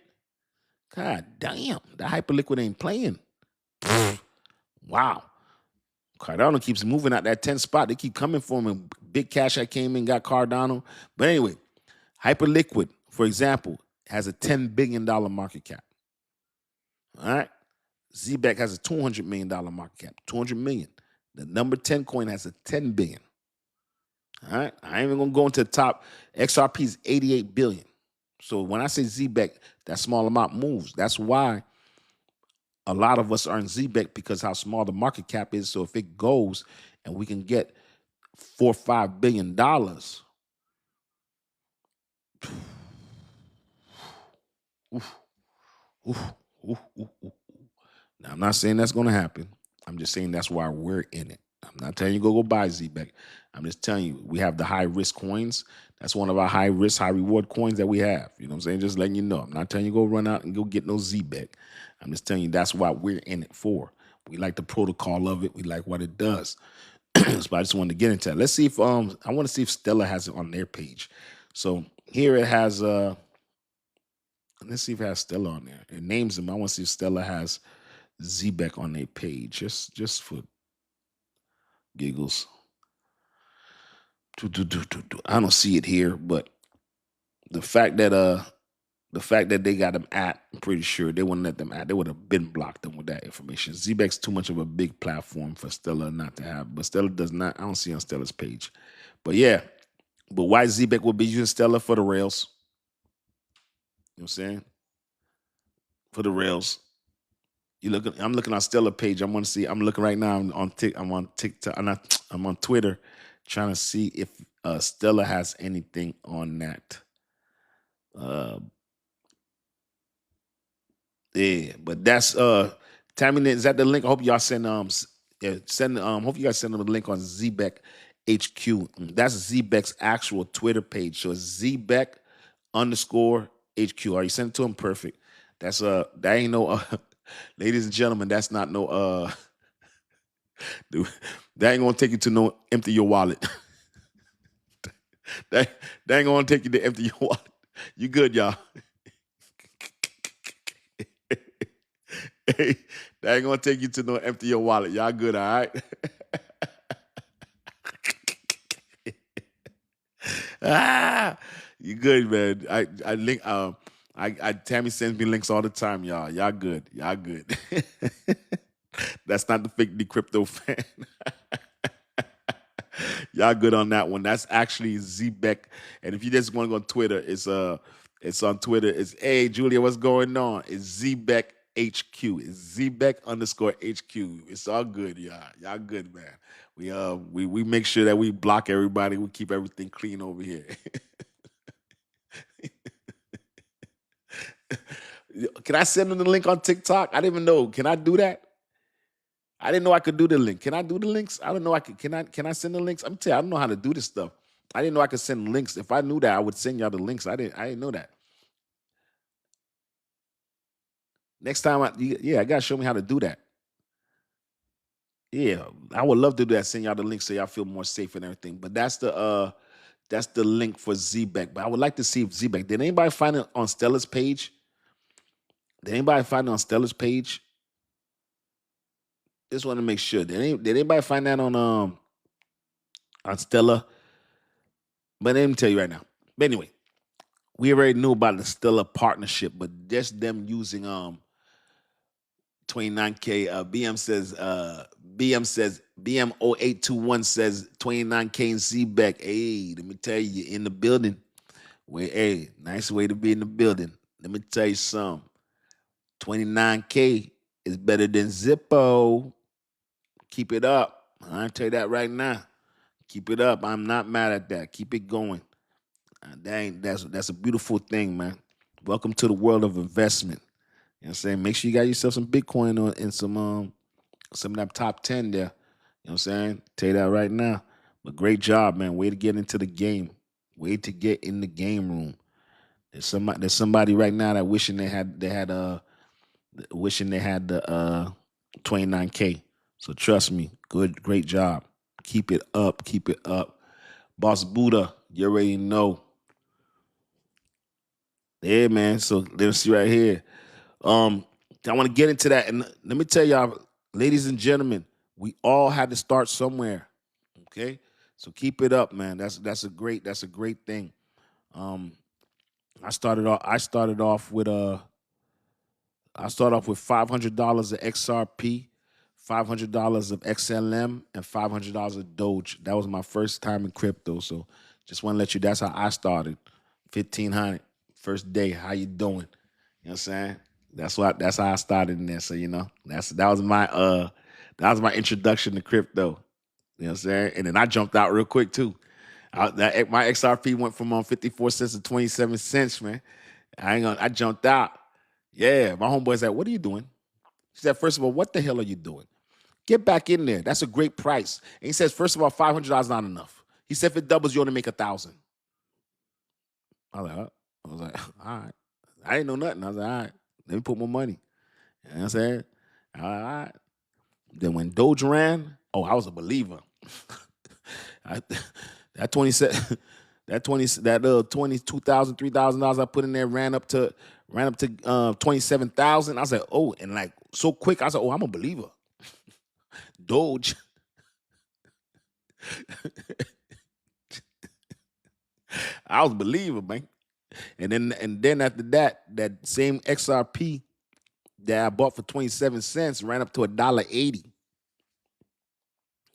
God damn, the Hyperliquid ain't playing. Wow. Cardano keeps moving out that 10 spot. They keep coming for him. And Big Cash that came in, got Cardano. But anyway, Hyperliquid, for example, has a $10 billion market cap. All right. ZBEC has a $200 million market cap. 200 million. The number 10 coin has a 10 billion. All right. I ain't even gonna go into the top. XRP is 88 billion. So when I say ZBEC, that small amount moves. That's why a lot of us are in ZBEC, because how small the market cap is. So if it goes and we can get $4 or $5 billion, Now, I'm not saying that's going to happen. I'm just saying that's why we're in it. I'm not telling you go buy ZBEC. I'm just telling you we have the high risk coins. That's one of our high risk, high reward coins that we have. You know what I'm saying? Just letting you know. I'm not telling you go run out and go get no ZBEC. I'm just telling you that's why we're in it for. We like the protocol of it. We like what it does. So I just wanted to get into it. Let's see if I want to see if Stellar has it on their page. So here it has let's see if it has Stellar on there. It names them. I want to see if Stellar has ZBEC on their page, just for giggles. I don't see it here, but the fact that they got them I'm pretty sure they wouldn't let them they would have been blocked them with that information. ZBEC's too much of a big platform for Stellar not to have, but Stellar does not. I don't see on Stellar's page. But yeah, but why ZBEC will be using Stellar for the rails? You know what I'm saying? For the rails. I'm looking on Stellar page. I want to see. I'm looking right now. I'm on TikTok. I'm on Twitter, trying to see if Stellar has anything on that. Yeah, but that's Tammy. Is that the link? I hope y'all send hope you guys send them the link on ZBEC HQ. That's ZBEC's actual Twitter page. So it's ZBEC_HQ. Are you sending it to him? Perfect. That's that ain't no ladies and gentlemen, that's not no dude, that ain't gonna take you to no empty your wallet. that ain't gonna take you to empty your wallet. You good, y'all. Hey, that ain't gonna take you to no empty your wallet. Y'all good, all right? You good, man. I link Tammy sends me links all the time, y'all. Y'all good. Y'all good. That's not the fake Dcryptofan. Y'all good on that one. That's actually ZBEC. And if you just want to go on Twitter, it's on Twitter. It's hey Julia, what's going on? It's ZBEC HQ. It's ZBEC_HQ. It's all good, y'all. Y'all good, man. We make sure that we block everybody. We keep everything clean over here. Can I send them the link on TikTok? I didn't even know. Can I do that? I didn't know I could do the link. Can I do the links? I don't know. Can I send the links? I'm telling you, I don't know how to do this stuff. I didn't know I could send links. If I knew that, I would send y'all the links. I didn't know that. Next time, I gotta show me how to do that. Yeah, I would love to do that. Send y'all the link so y'all feel more safe and everything. But that's the link for ZBEC. But I would like to see if ZBEC. Did anybody find it on Stella's page? Did anybody find it on Stella's page? Just want to make sure. Did anybody find that on Stella? But let me tell you right now. But anyway, we already knew about the Stella partnership, but just them using 29K. BM0821 says 29K in ZBEC. Hey, let me tell you, in the building. Hey, nice way to be in the building. Let me tell you something. 29K is better than Zippo. Keep it up. I'll tell you that right now. Keep it up. I'm not mad at that. Keep it going. That's a beautiful thing, man. Welcome to the world of investment. You know what I'm saying? Make sure you got yourself some Bitcoin on and some of that top 10 there. You know what I'm saying? Tell you that right now. But great job, man. Way to get into the game. Way to get in the game room. There's somebody right now that wishing they had the 29K. So trust me, great job. Keep it up. Boss Buddha, you already know. Yeah, man. So let's see right here. I want to get into that, and let me tell y'all, ladies and gentlemen, we all had to start somewhere. Okay, so keep it up, man. That's a great thing. I started off with $500 of XRP, $500 of XLM, and $500 of Doge. That was my first time in crypto. So just want to let you. That's how I started. 1,500 first day. How you doing? You know what I'm saying? That's how I started in there. So that was my introduction to crypto. You know what I'm saying? And then I jumped out real quick too. My XRP went from 54 cents to 27 cents, man. I jumped out. Yeah, my homeboy said, "What are you doing?" He said, "First of all, what the hell are you doing? Get back in there. That's a great price." And he says, "First of all, $500 not enough." He said, "If it doubles, you only make 1,000." I was like, all right. I didn't know nothing. I was like, all right, let me put more money. You know what I'm saying? All right. Then when Doge ran, I was a believer. That 27, that 20, that $22,000, $3,000 I put in there ran up to 27,000. I was like, and like so quick. I was like, I'm a believer. Doge. I was a believer, man. And then after that same XRP that I bought for 27 cents ran up to $1.80.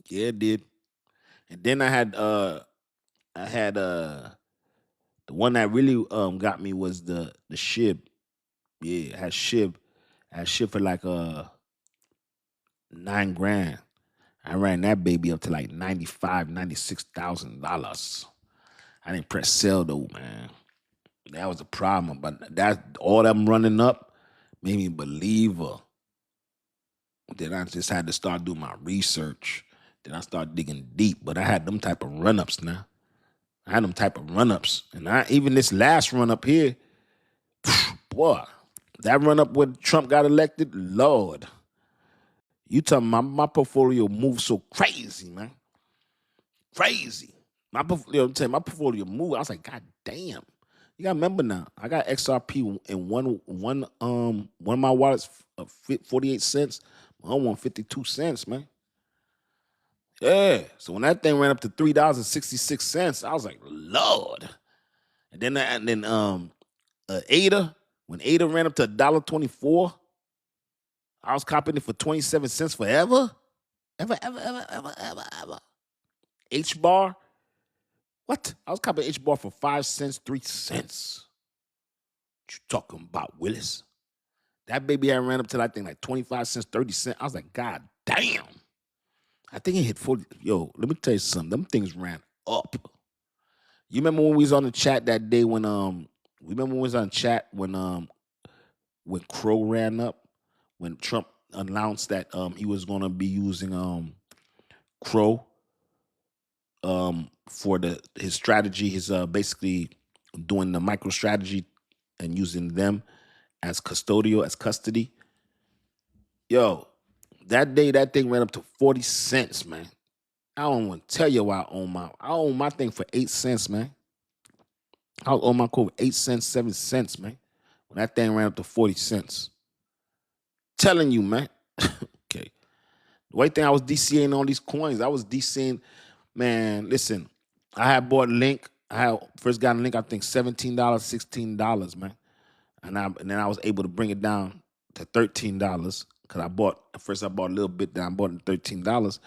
Yeah, it did. And then I had the one that really got me was the SHIB. Yeah, I had SHIB. I had SHIB for like $9,000. I ran that baby up to like $96,000. I didn't press sell though, man. That was a problem. But that all them running up made me a believer. Then I just had to start doing my research. Then I started digging deep. But I had them type of run-ups now. And even this last run-up here, boy, that run-up when Trump got elected, Lord. You talking my portfolio moved so crazy, man. Crazy. My portfolio moved. I was like, God damn. You gotta remember now. I got XRP in one of my wallets 48 cents. My other one 52 cents, man. Yeah. So when that thing ran up to $3.66, I was like, Lord. And then ADA, when ADA ran up to $1.24, I was copying it for 27 cents forever. Ever. H bar. What? I was copying H bar for 5 cents, 3 cents. What you talking about, Willis? That baby had ran up to I think like 25 cents, 30 cents. I was like, God damn. I think it hit 40. Yo, let me tell you something. Them things ran up. You remember when we was on the chat that day when when Crow ran up, when Trump announced that he was gonna be using Crow for his strategy, his basically doing the micro strategy and using them as custody. Yo, That day, that thing ran up to 40 cents, man. I don't want to tell you why I own my thing for 8 cents, man. I own my coin for 8 cents, 7 cents, man. When that thing ran up to 40 cents. Telling you, man. Okay. The way thing I was DCAing on these coins, I was DCAing, man, listen, I had bought Link. I had first got a Link, I think $17, $16, man. And then I was able to bring it down to $13 because I bought a little bit, then I bought it $13.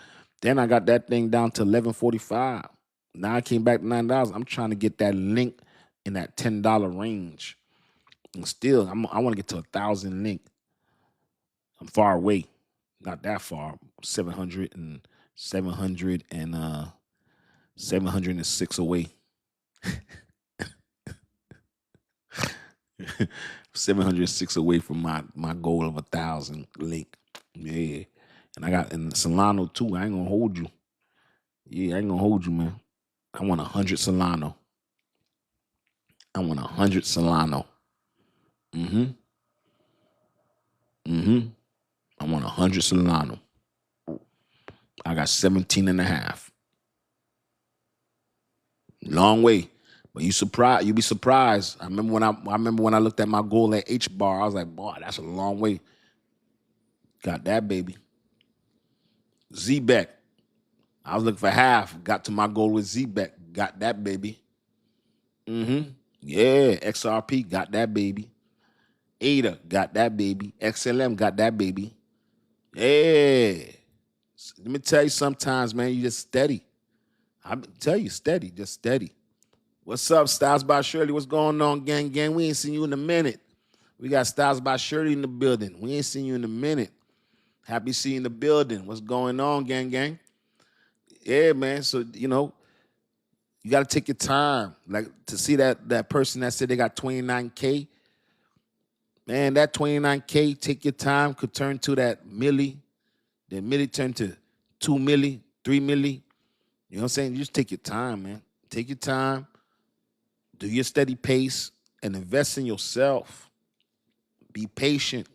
Then I got that thing down to $11.45. Now I came back to $9. I'm trying to get that Link in that $10 range. And still, I want to get to 1,000 Link. I'm far away, not that far. 706 away. 706 away from my goal of 1,000 Link. Yeah. And I got in Solano too. I ain't gonna hold you. Yeah, I ain't gonna hold you, man. I want 100 Solano. I want 100 Solano. I want 100 Solano. I got 17 and a half. Long way. But you be surprised. I remember when I looked at my goal at H bar, I was like, boy, that's a long way. Got that, baby. Z-Beck. I was looking for half. Got to my goal with Z-Beck. Got that, baby. Yeah, XRP, got that, baby. ADA, got that, baby. XLM, got that, baby. Yeah. Let me tell you sometimes, man, you just steady. I tell you, steady, just steady. What's up, Styles by Shirley? What's going on, gang? We ain't seen you in a minute. We got Styles by Shirley in the building. We ain't seen you in a minute. Happy seeing the building. What's going on, gang? Yeah, man. So, you got to take your time. Like, to see that person that said they got 29K, man, that 29K, take your time, could turn to that milli. Then milli turn to 2 milli, 3 milli. You know what I'm saying? You just take your time, man. Take your time. Do your steady pace and invest in yourself. Be patient.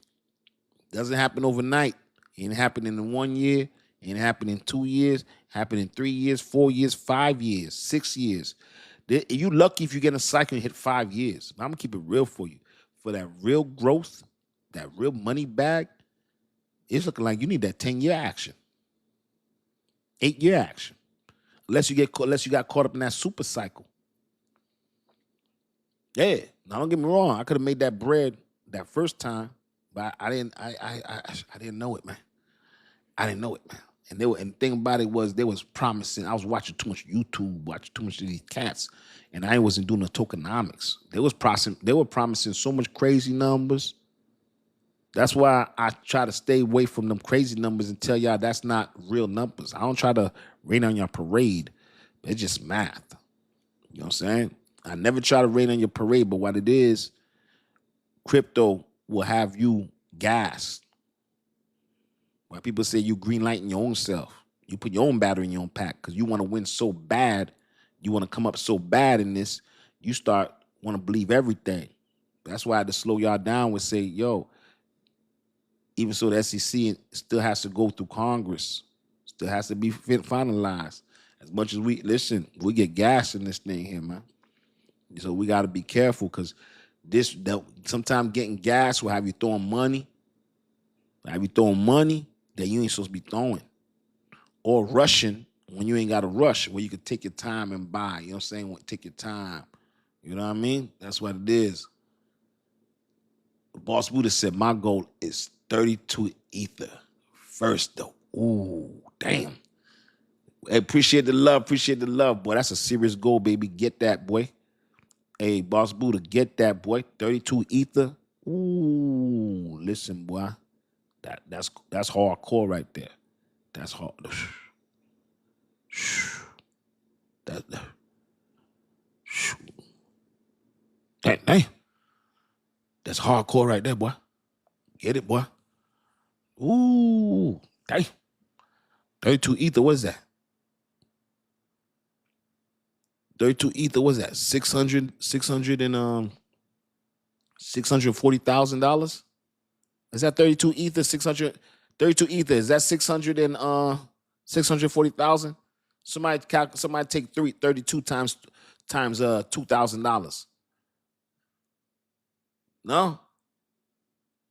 Doesn't happen overnight. It ain't happening in 1 year. It ain't happening in 2 years. Happen in 3 years, 4 years, 5 years, 6 years. You lucky if you get a cycle and hit 5 years. I'm gonna keep it real for you. For that real growth, that real money bag, it's looking like you need that 10-year action, 8-year action. Unless you got caught up in that super cycle. Yeah. Now don't get me wrong. I could have made that bread that first time, but I didn't know it, man. I didn't know it, man. And the thing about it was they was promising. I was watching too much YouTube, watching too much of these cats, and I wasn't doing the tokenomics. They were promising so much crazy numbers. That's why I try to stay away from them crazy numbers and tell y'all that's not real numbers. I don't try to rain on your parade. It's just math. You know what I'm saying? I never try to rain on your parade, but what it is, crypto will have you gassed. Why people say you green lighting your own self. You put your own battery in your own pack because you want to win so bad. You want to come up so bad in this. You start want to believe everything. That's why I had to slow y'all down and say, yo, even so the SEC still has to go through Congress. Still has to be finalized. As much as we get gas in this thing here, man. So we got to be careful because sometimes getting gas will have you throwing money. Have you throwing money that you ain't supposed to be throwing. Or rushing when you ain't got to rush, where you could take your time and buy. You know what I'm saying? Take your time. You know what I mean? That's what it is. Boss Buddha said, my goal is 32 Ether. First, though. Ooh, damn. Hey, appreciate the love. Boy, that's a serious goal, baby. Get that, boy. Hey, Boss Buddha, get that, boy. 32 Ether. Ooh, listen, boy. That's hardcore right there. That's hard. Hey, that's hardcore right there, boy. Get it, boy. Ooh, dang. 32 Ether, what is that? 32 Ether, what is that? $640,000? Is that 32 Ether, 600? 32 Ether, is that 640,000? Somebody take 32 times $2,000. No?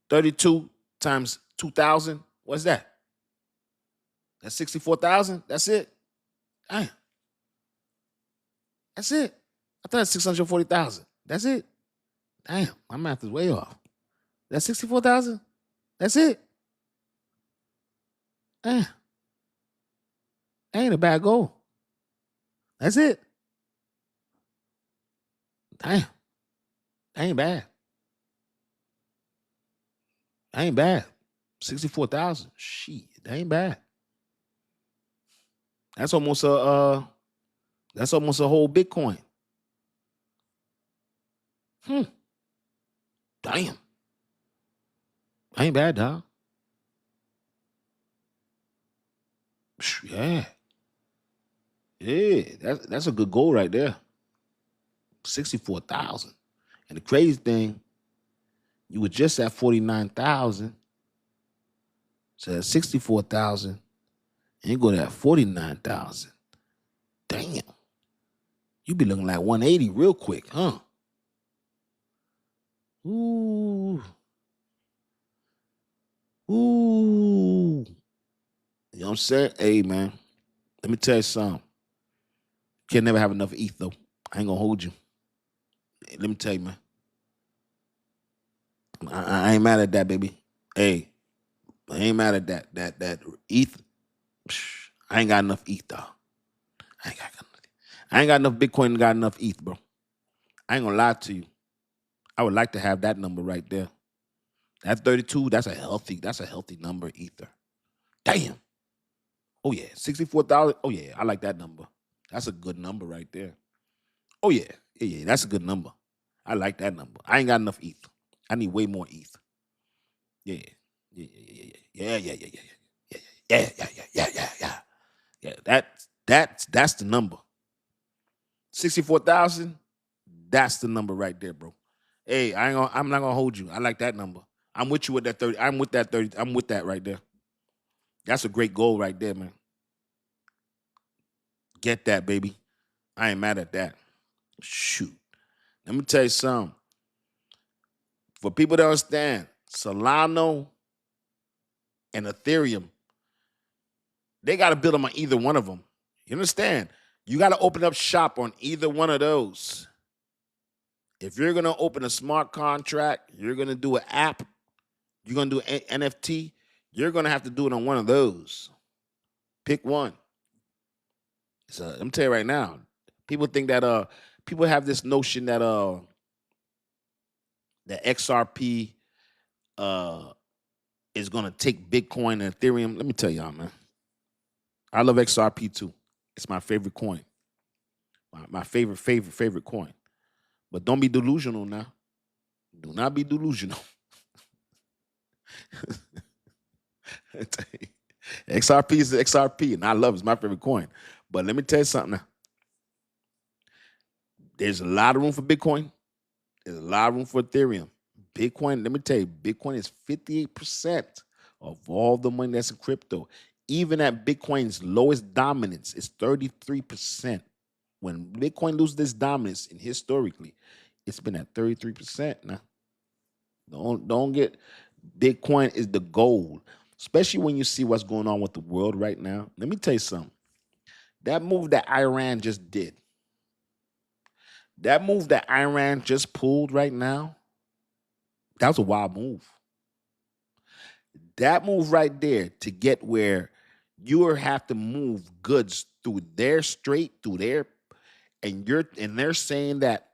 32 times 2,000. What's that? That's 64,000. That's it. Damn. That's it. I thought it's 640,000. That's it. Damn, my math is way off. That's 64,000. That's it. Damn. That ain't a bad goal. That's it. Damn. That ain't bad. That ain't bad. 64,000. Shit, that ain't bad. That's almost a whole Bitcoin. Damn. That ain't bad, dog. Yeah. Yeah, that's a good goal right there. 64,000. And the crazy thing, you were just at 49,000. So that's 64,000. And you go to that 49,000. Damn. You be looking like 180 real quick, huh? Ooh. Ooh. You know what I'm saying? Hey, man, let me tell you something. Can never have enough ETH, though. I ain't gonna hold you. Hey, let me tell you, man. I ain't mad at that, baby. Hey, I ain't mad at that. That ETH. I ain't got enough ETH, though. I ain't got enough Bitcoin and got enough ETH, bro. I ain't gonna lie to you. I would like to have that number right there. That 32, that's a healthy number, Ether. Damn. Oh yeah, 64,000. Oh yeah, I like that number. That's a good number right there. Oh yeah, yeah, that's a good number. I like that number. I ain't got enough ETH. I need way more ETH. Yeah, yeah, yeah, yeah, yeah, yeah, yeah, yeah, yeah, yeah, yeah, yeah, yeah, yeah. That's the number. 64,000. That's the number right there, bro. Hey, I'm not gonna hold you. I like that number. I'm with you with that 30. I'm with that 30. I'm with that right there. That's a great goal right there, man. Get that, baby. I ain't mad at that. Shoot. Let me tell you something. For people to understand, Solano and Ethereum, they got to build them on either one of them. You understand? You got to open up shop on either one of those. If you're going to open a smart contract, you're going to do an app, you're going to do an NFT, you're going to have to do it on one of those. Pick one. So let me tell you right now, people think that people have this notion that the XRP is gonna take Bitcoin and Ethereum. Let me tell y'all, man. I love XRP too. It's my favorite coin. My favorite coin. But don't be delusional now. Do not be delusional. XRP is XRP, and I love it. It's my favorite coin. But let me tell you something now. There's a lot of room for Bitcoin. There's a lot of room for Ethereum. Bitcoin, let me tell you, Bitcoin is 58% of all the money that's in crypto. Even at Bitcoin's lowest dominance, it's 33%. When Bitcoin loses this dominance, and historically, it's been at 33% now. Don't get Bitcoin is the gold, especially when you see what's going on with the world right now. Let me tell you something. That move that Iran just did, that move that Iran just pulled right now, that was a wild move. That move right there to get where you have to move goods through their strait, through their, and they're saying that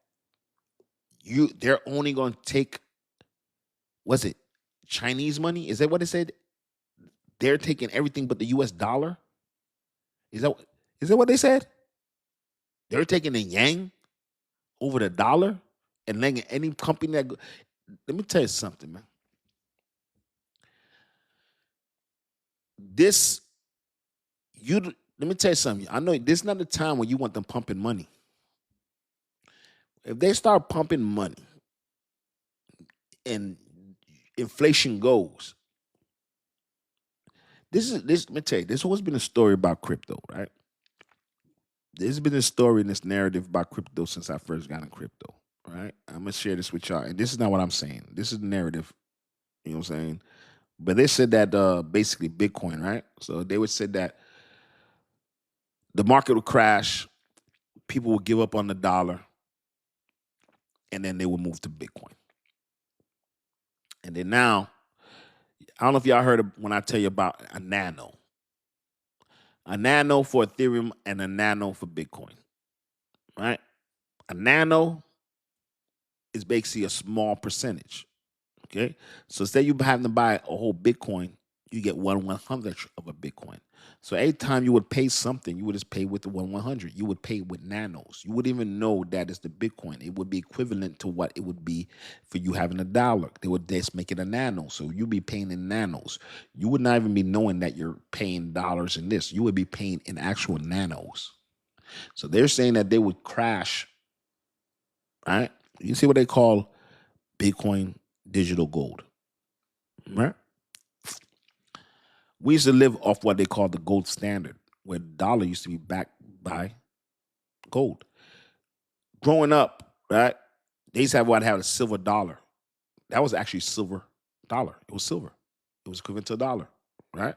they're only going to take, what's it, Chinese money? Is that what it said? They're taking everything but the US dollar? Is that what they said? They're taking the yang over the dollar and letting any company that let me tell you something, man. Let me tell you something. I know this is not the time when you want them pumping money. If they start pumping money and inflation goes, Let me tell you, this has always been a story about crypto, right? There's been a story in this narrative about crypto since I first got in crypto, right? I'm gonna share this with y'all, and this is not what I'm saying. This is the narrative. You know what I'm saying? But they said that basically Bitcoin, right? So they would say that the market would crash, people would give up on the dollar, and then they would move to Bitcoin. And then now, I don't know if y'all heard of when I tell you about a nano for Ethereum and a nano for Bitcoin, right? A nano is basically a small percentage. Okay, so say you having to buy a whole Bitcoin, you get 1/100th of a Bitcoin. So every time you would pay something, you would just pay with the 1/100. You would pay with nanos. You wouldn't even know that is the Bitcoin. It would be equivalent to what it would be for you having a dollar. They would just make it a nano. So you'd be paying in nanos. You would not even be knowing that you're paying dollars in this. You would be paying in actual nanos. So they're saying that they would crash, right? You see what they call Bitcoin digital gold, right? We used to live off what they call the gold standard, where the dollar used to be backed by gold. Growing up, right, they used to have what had a silver dollar. That was actually silver dollar. It was silver. It was equivalent to a dollar, right?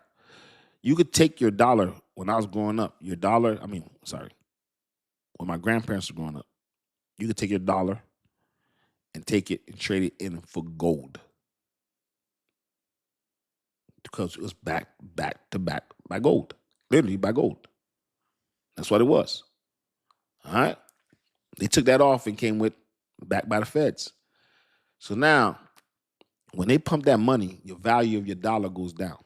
You could take your dollar when I was growing up, when my grandparents were growing up, you could take your dollar and take it and trade it in for gold. Because it was back to back by gold. Literally by gold. That's what it was. All right. They took that off and came with backed by the feds. So now, when they pump that money, your value of your dollar goes down.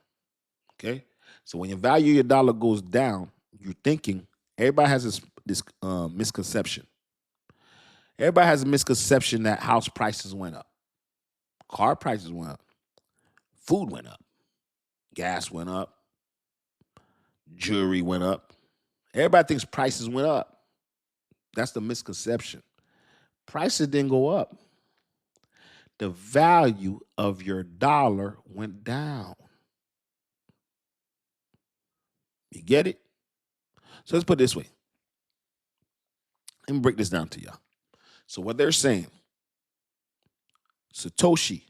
Okay. So when your value of your dollar goes down, you're thinking everybody has this misconception. Everybody has a misconception that house prices went up, car prices went up, food went up, gas went up, jewelry went up. Everybody thinks prices went up. That's the misconception. Prices didn't go up. The value of your dollar went down. You get it? So let's put it this way. Let me break this down to y'all. So what they're saying, Satoshi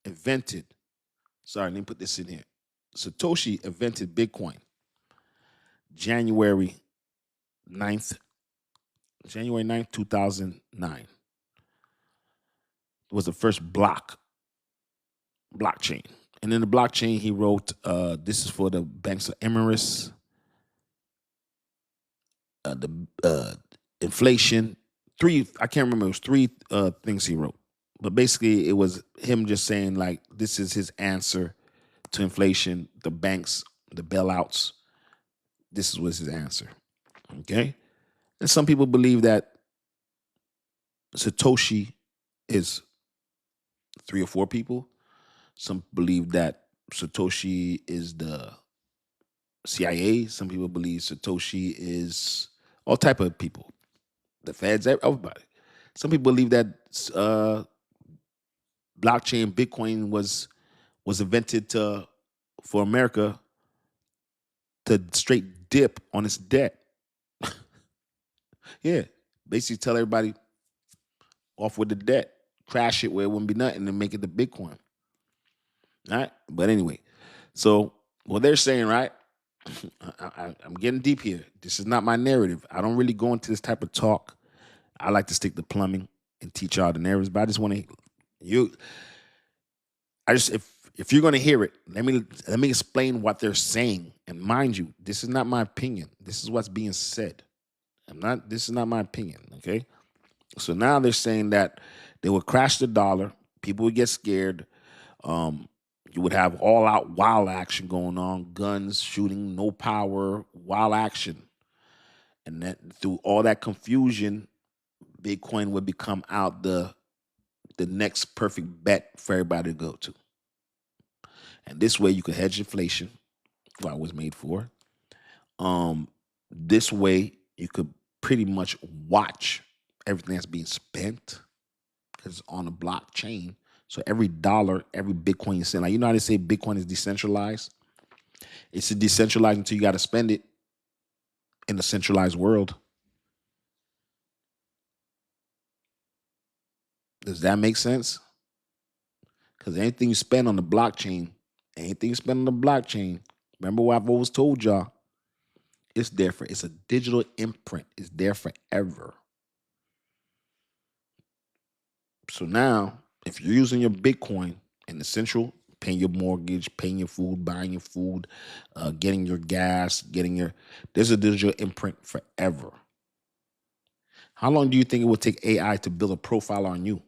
invented, sorry, let me put this in here. Satoshi invented Bitcoin January 9th, 2009. It was the first blockchain. And in the blockchain, he wrote, this is for the banks of Emirates, the inflation. I can't remember, it was three things he wrote. But basically, it was him just saying, like, this is his answer to inflation, the banks, the bailouts. This was his answer. Okay? And some people believe that Satoshi is 3 or 4 people. Some believe that Satoshi is the CIA. Some people believe Satoshi is all type of people. The feds, everybody. Some people believe that blockchain Bitcoin was invented for America to straight dip on its debt. Yeah, basically tell everybody off with the debt, crash it where it wouldn't be nothing, and make it the Bitcoin. All right, but anyway, so what they're saying, right? I'm getting deep here. This is not my narrative. I don't really go into this type of talk. I like to stick to plumbing and teach y'all the narratives, but I just want to if you're going to hear it, let me explain what they're saying. And mind you, this is not my opinion. This is what's being said. This is not my opinion, okay? So now they're saying that they would crash the dollar, people would get scared. You would have all out wild action going on, guns, shooting, no power, wild action. And then through all that confusion, Bitcoin would become out the next perfect bet for everybody to go to. And this way you could hedge inflation, what it was made for. This way you could pretty much watch everything that's being spent because it's on a blockchain. So every dollar, every Bitcoin you send, like, you know how they say Bitcoin is decentralized? It's a decentralized until you got to spend it in a centralized world. Does that make sense? Because anything you spend on the blockchain, remember what I've always told y'all, it's there for, it's a digital imprint. It's there forever. So now, if you're using your Bitcoin in the central, paying your mortgage, paying your food, buying your food, getting your gas, there's a digital imprint forever. How long do you think it would take AI to build a profile on you?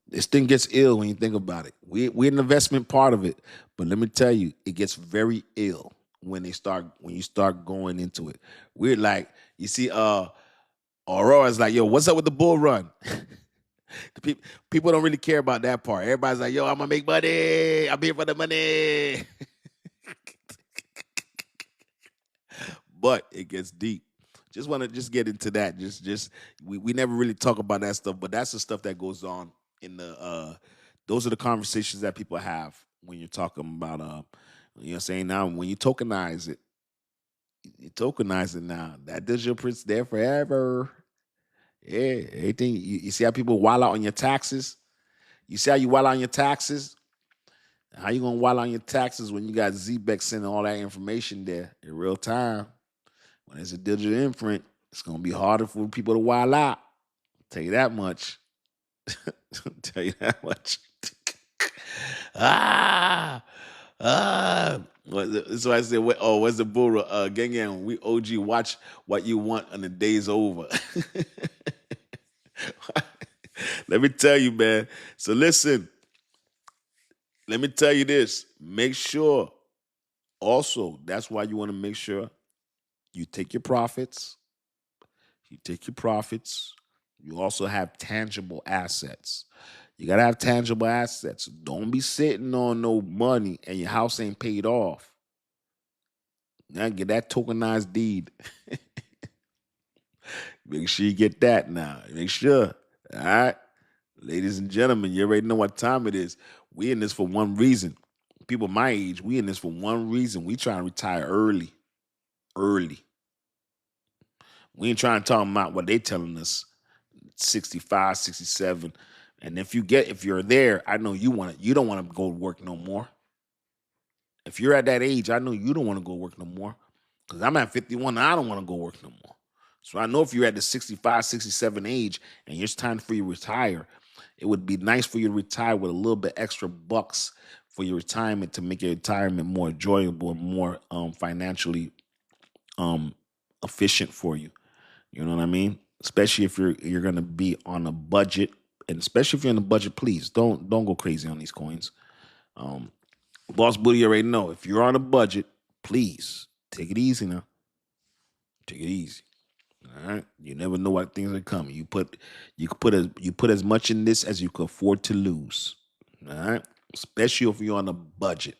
This thing gets ill when you think about it. We're an investment part of it, but let me tell you, it gets very ill when you start going into it. We're like, you see, Aurora's like, yo, what's up with the bull run? People don't really care about that part. Everybody's like, yo, I'm gonna make money. I'm here for the money. But it gets deep. Just want to get into that. We never really talk about that stuff, but that's the stuff that goes on in the those are the conversations that people have when you're talking about you know what I'm saying. Now when you tokenize it, now. That digital print's there forever. Yeah, everything you see how people wild out on your taxes. You see how you wild out on your taxes? How you gonna wild out on your taxes when you got ZBEC sending all that information there in real time? When it's a digital imprint, it's gonna be harder for people to wild out. Tell you that much. Tell you that much. ah, So I said, what's the bull? Gang, we OG watch what you want and the day's over. Let me tell you, man. So listen, let me tell you this. Make sure, also, that's why you want to make sure you take your profits. You also have tangible assets. You got to have tangible assets. Don't be sitting on no money and your house ain't paid off. Now get that tokenized deed. Make sure you get that now. Make sure. All right. Ladies and gentlemen, you already know what time it is. We in this for one reason. People my age, we in this for one reason. We trying to retire early. We ain't trying to talk about what they telling us, 65, 67. And if you're there, I know you don't want to go work no more. If you're at that age, I know you don't want to go work no more. Because I'm at 51 and I don't want to go work no more. So I know if you're at the 65, 67 age and it's time for you to retire, it would be nice for you to retire with a little bit extra bucks for your retirement to make your retirement more enjoyable and more financially efficient for you. You know what I mean? Especially if you're gonna be on a budget, and especially if you're on a budget, please don't go crazy on these coins. Boss Booty, you already know. If you're on a budget, please take it easy now. Take it easy. All right. You never know what things are coming. You put as much in this as you can afford to lose. All right. Especially if you're on a budget.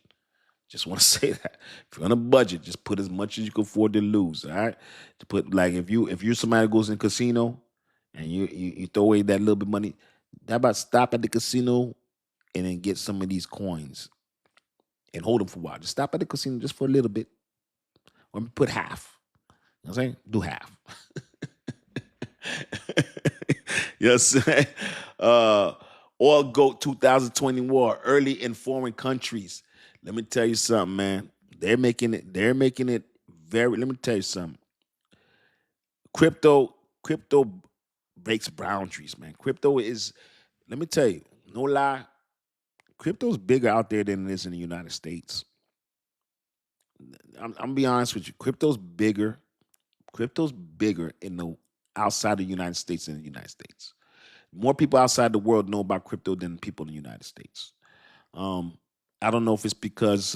Just want to say that. If you're on a budget, just put as much as you can afford to lose. All right. To put, like, if you're somebody who goes in casino and you throw away that little bit of money, how about stop at the casino and then get some of these coins and hold them for a while. Just stop at the casino just for a little bit. Or put half. You know what I'm saying? Do half. Yes. Oil GOAT 2020 war, early in foreign countries. Let me tell you something, man. They're making it very, let me tell you something. Crypto breaks boundaries, man. Crypto is, let me tell you, no lie, crypto's bigger out there than it is in the United States. I'm gonna be honest with you. Crypto's bigger in the outside the United States than the United States. More people outside the world know about crypto than people in the United States. I don't know if it's because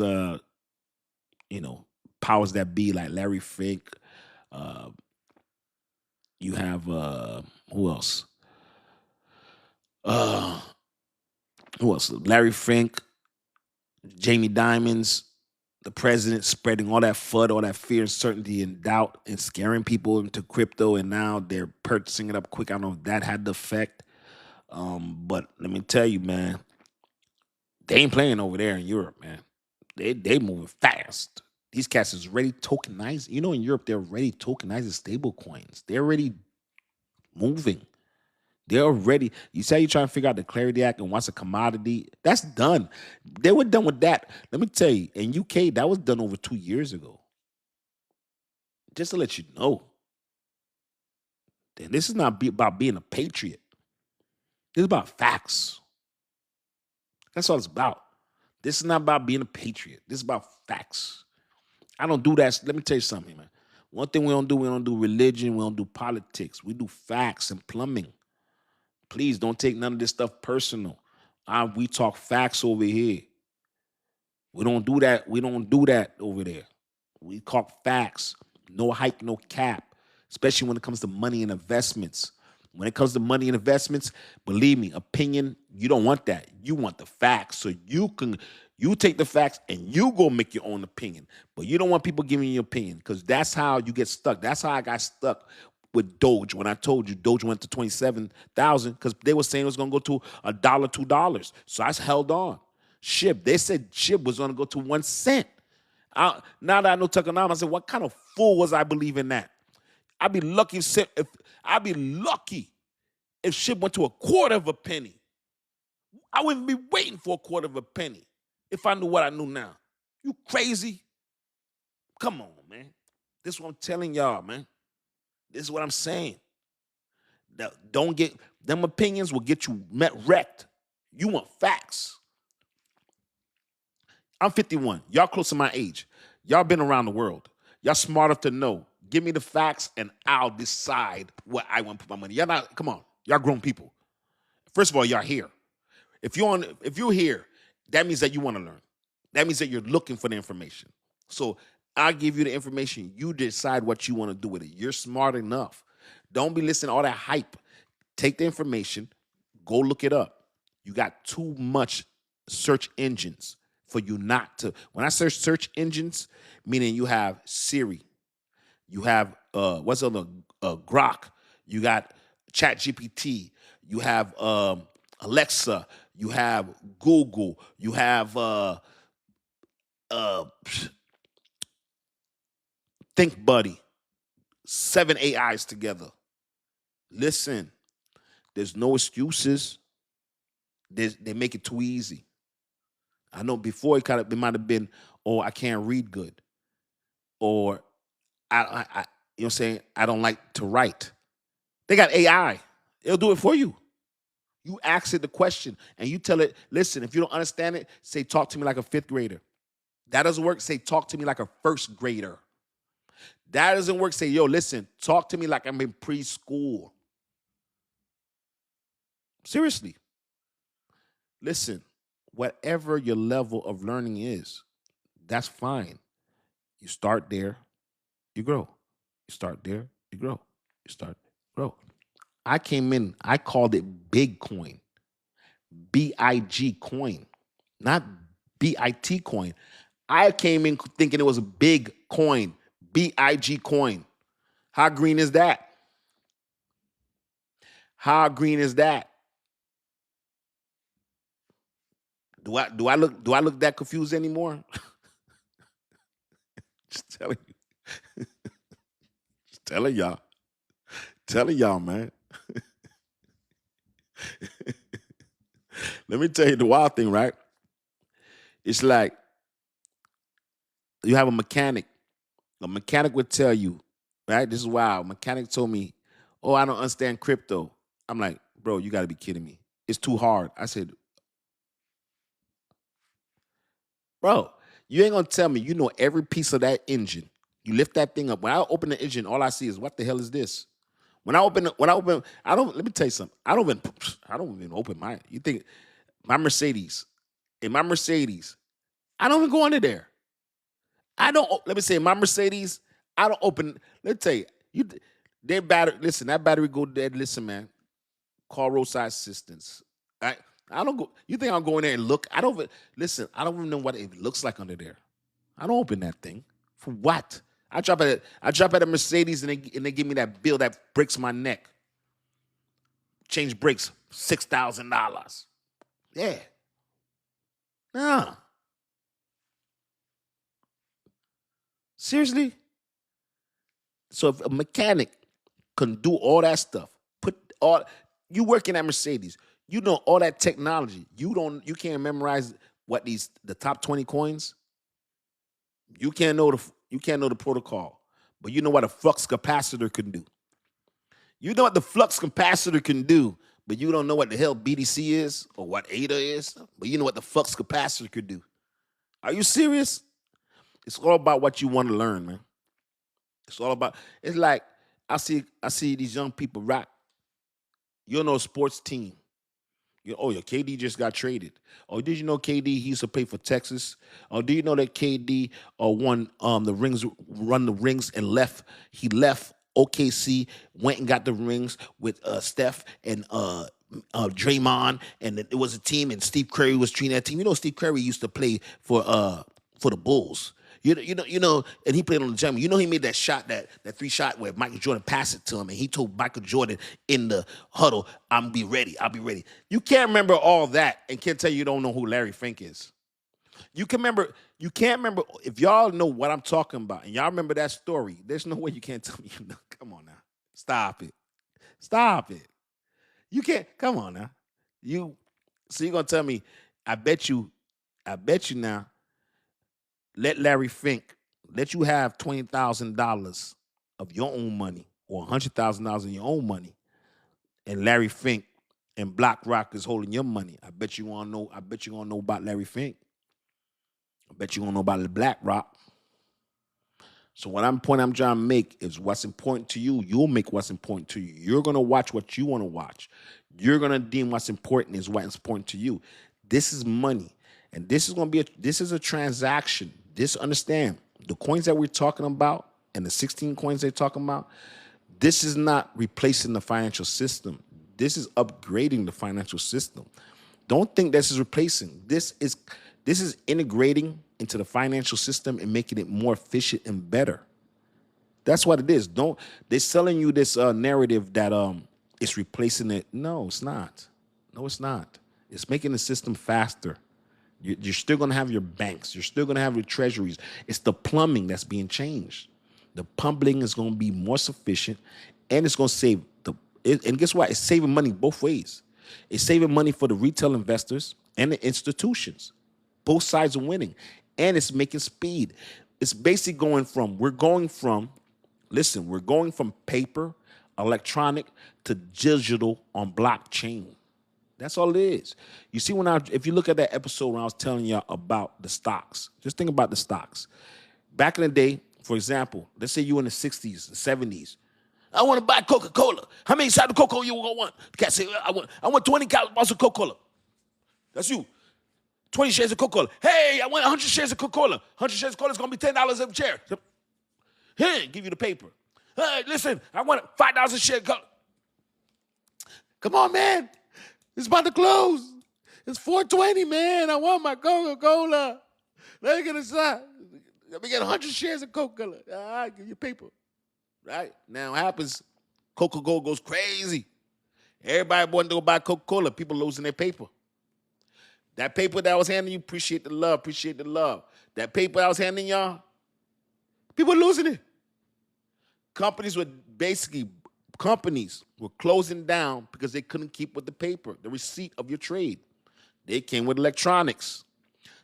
powers that be like Larry Fink. You have who else? Who else? Larry Fink, Jamie Dimons, the president spreading all that FUD, all that fear, uncertainty, and doubt, and scaring people into crypto, and now they're purchasing it up quick. I don't know if that had the effect. But let me tell you, man, they ain't playing over there in Europe, man. They moving fast. These cats is ready tokenizing. You know, in Europe, they're already tokenizing stable coins. They're already moving. They're already, you say you're trying to figure out the Clarity Act and what's a commodity. That's done. They were done with that. Let me tell you, in UK, that was done over 2 years ago. Just to let you know. And this is not about being a patriot. This is about facts. That's all it's about. This is not about being a patriot. This is about facts. I don't do that. Let me tell you something, man. One thing we don't do religion, we don't do politics. We do facts and plumbing. Please don't take none of this stuff personal. We talk facts over here. We don't do that. We don't do that over there. We talk facts. No hype, no cap. Especially when it comes to money and investments. When it comes to money and investments, believe me, opinion, you don't want that. You want the facts. So you take the facts and you go make your own opinion. But you don't want people giving you opinion because that's how you get stuck. That's how I got stuck with Doge when I told you Doge went to 27,000 because they were saying it was going to go to $1, $2. So I held on. SHIB, they said SHIB was going to go to 1 cent. Now that I know Tokenization, I said, what kind of fool was I believing that? I'd be lucky if SHIB went to a quarter of a penny. I wouldn't be waiting for a quarter of a penny if I knew what I knew now. You crazy? Come on, man. This is what I'm telling y'all, man. This is what I'm saying. Don't get them opinions will get you wrecked. You want facts. I'm 51. Y'all close to my age. Y'all been around the world. Y'all smart enough to know. Give me the facts and I'll decide what I want to put my money. Y'all not, come on. Y'all grown people. First of all, y'all here. If you're here, that means that you want to learn. That means that you're looking for the information. So I'll give you the information. You decide what you want to do with it. You're smart enough. Don't be listening to all that hype. Take the information. Go look it up. You got too much search engines for you not to. When I search engines, meaning you have Siri, you have Grok, you got ChatGPT, you have Alexa, you have Google, you have ThinkBuddy, 7 AIs together. Listen, there's no excuses. They make it too easy. I know before it might have been, oh, I can't read good, or I you know what I'm saying, I don't like to write. They got AI. It'll do it for you. You ask it the question and you tell it, listen, if you don't understand it, say, talk to me like a 5th grader. That doesn't work. Say, talk to me like a 1st grader. That doesn't work. Say, yo, listen, talk to me like I'm in preschool. Seriously. Listen, whatever your level of learning is, that's fine. You start there, you grow. You start there, you grow. You start, grow. I came in, I called it Big Coin. BIG coin, not BIT coin. I came in thinking it was a big coin, BIG coin. How green is that? How green is that? Do I look that confused anymore? Just telling you. Just telling y'all, man. Let me tell you the wild thing, right? It's like you have a mechanic. A mechanic would tell you, right? This is wild. A mechanic told me, oh, I don't understand crypto. I'm like, bro, you got to be kidding me. It's too hard. I said, bro, you ain't going to tell me you know every piece of that engine. You lift that thing up. When I open the engine, all I see is, what the hell is this? Let me tell you something. I don't even open mine. You think my Mercedes, I don't even go under there. Let me say, my Mercedes, I don't open, let me tell you, that battery go dead. Listen, man, call roadside assistance. I don't go, you think I'll go in there and look? I don't even know what it looks like under there. I don't open that thing. For what? I drop at a Mercedes and they give me that bill that breaks my neck. change brakes, $6,000. Yeah. Nah. Seriously? So if a mechanic can do all that stuff, you working at Mercedes, you know all that technology. You can't memorize the top 20 coins. You can't know the protocol, but you know what a flux capacitor can do. You know what the flux capacitor can do, but you don't know what the hell BDC is or what ADA is, but you know what the flux capacitor could do. Are you serious? It's all about what you want to learn, man. It's like I see these young people rock. You know, a sports team. Your KD just got traded. Oh, did you know KD, he used to play for Texas? Oh, do you know that KD won the rings, run the rings and left? He left OKC, went and got the rings with Steph and Draymond, and it was a team, and Steve Curry was treating that team. You know, Steve Curry used to play for the Bulls. You know, and he played on the gym. You know, he made that shot, that 3-shot where Michael Jordan passed it to him, and he told Michael Jordan in the huddle, I'll be ready. You can't remember all that and can't tell you don't know who Larry Fink is. You can't remember if y'all know what I'm talking about and y'all remember that story. There's no way you can't tell me you know. Come on now. Stop it. You can't. Come on now. So you're gonna tell me, I bet you now. Let Larry Fink let you have $20,000 of your own money or $100,000 of your own money, and Larry Fink and BlackRock is holding your money. I bet you gonna know about Larry Fink. I bet you gonna know about BlackRock. So point I'm trying to make is what's important to you. You'll make what's important to you. You're gonna watch what you want to watch. You're gonna deem what's important is what's important to you. This is money, and this is a transaction. Understand, the coins that we're talking about and the 16 coins they're talking about, this is not replacing the financial system. This is upgrading the financial system. Don't think this is replacing. This is integrating into the financial system and making it more efficient and better. That's what it is. They're selling you this narrative that it's replacing it. No, it's not. It's making the system faster. You're still going to have your banks. You're still going to have your treasuries. It's the plumbing that's being changed. The pumping is going to be more sufficient, and it's going to save and guess what? It's saving money both ways. It's saving money for the retail investors and the institutions. Both sides are winning, and it's making speed. It's basically we're going from paper, electronic, to digital on blockchain. That's all it is. You see, if you look at that episode when I was telling y'all about the stocks, just think about the stocks. Back in the day, for example, let's say you in the 60s, the 70s. I want to buy Coca-Cola. How many shots of Coca-Cola you gonna want? The cat say, I want 20 bottles of Coca-Cola. That's you. 20 shares of Coca-Cola. Hey, I want 100 shares of Coca-Cola. 100 shares of Coca-Cola is gonna be $10 a share. Here, give you the paper. Hey, listen, I want 5,000 shares of Coca-Cola. Come on, man. It's about to close. It's 4:20, man. I want my Coca-Cola. Let me get a shot. Let me get 100 shares of Coca-Cola. All right, give you paper. Right? Now what happens, Coca-Cola goes crazy. Everybody wanting to go buy Coca-Cola. People losing their paper. That paper that I was handing you, appreciate the love. That paper I was handing y'all, people losing it. Companies were closing down because they couldn't keep with the paper, the receipt of your trade. They came with electronics.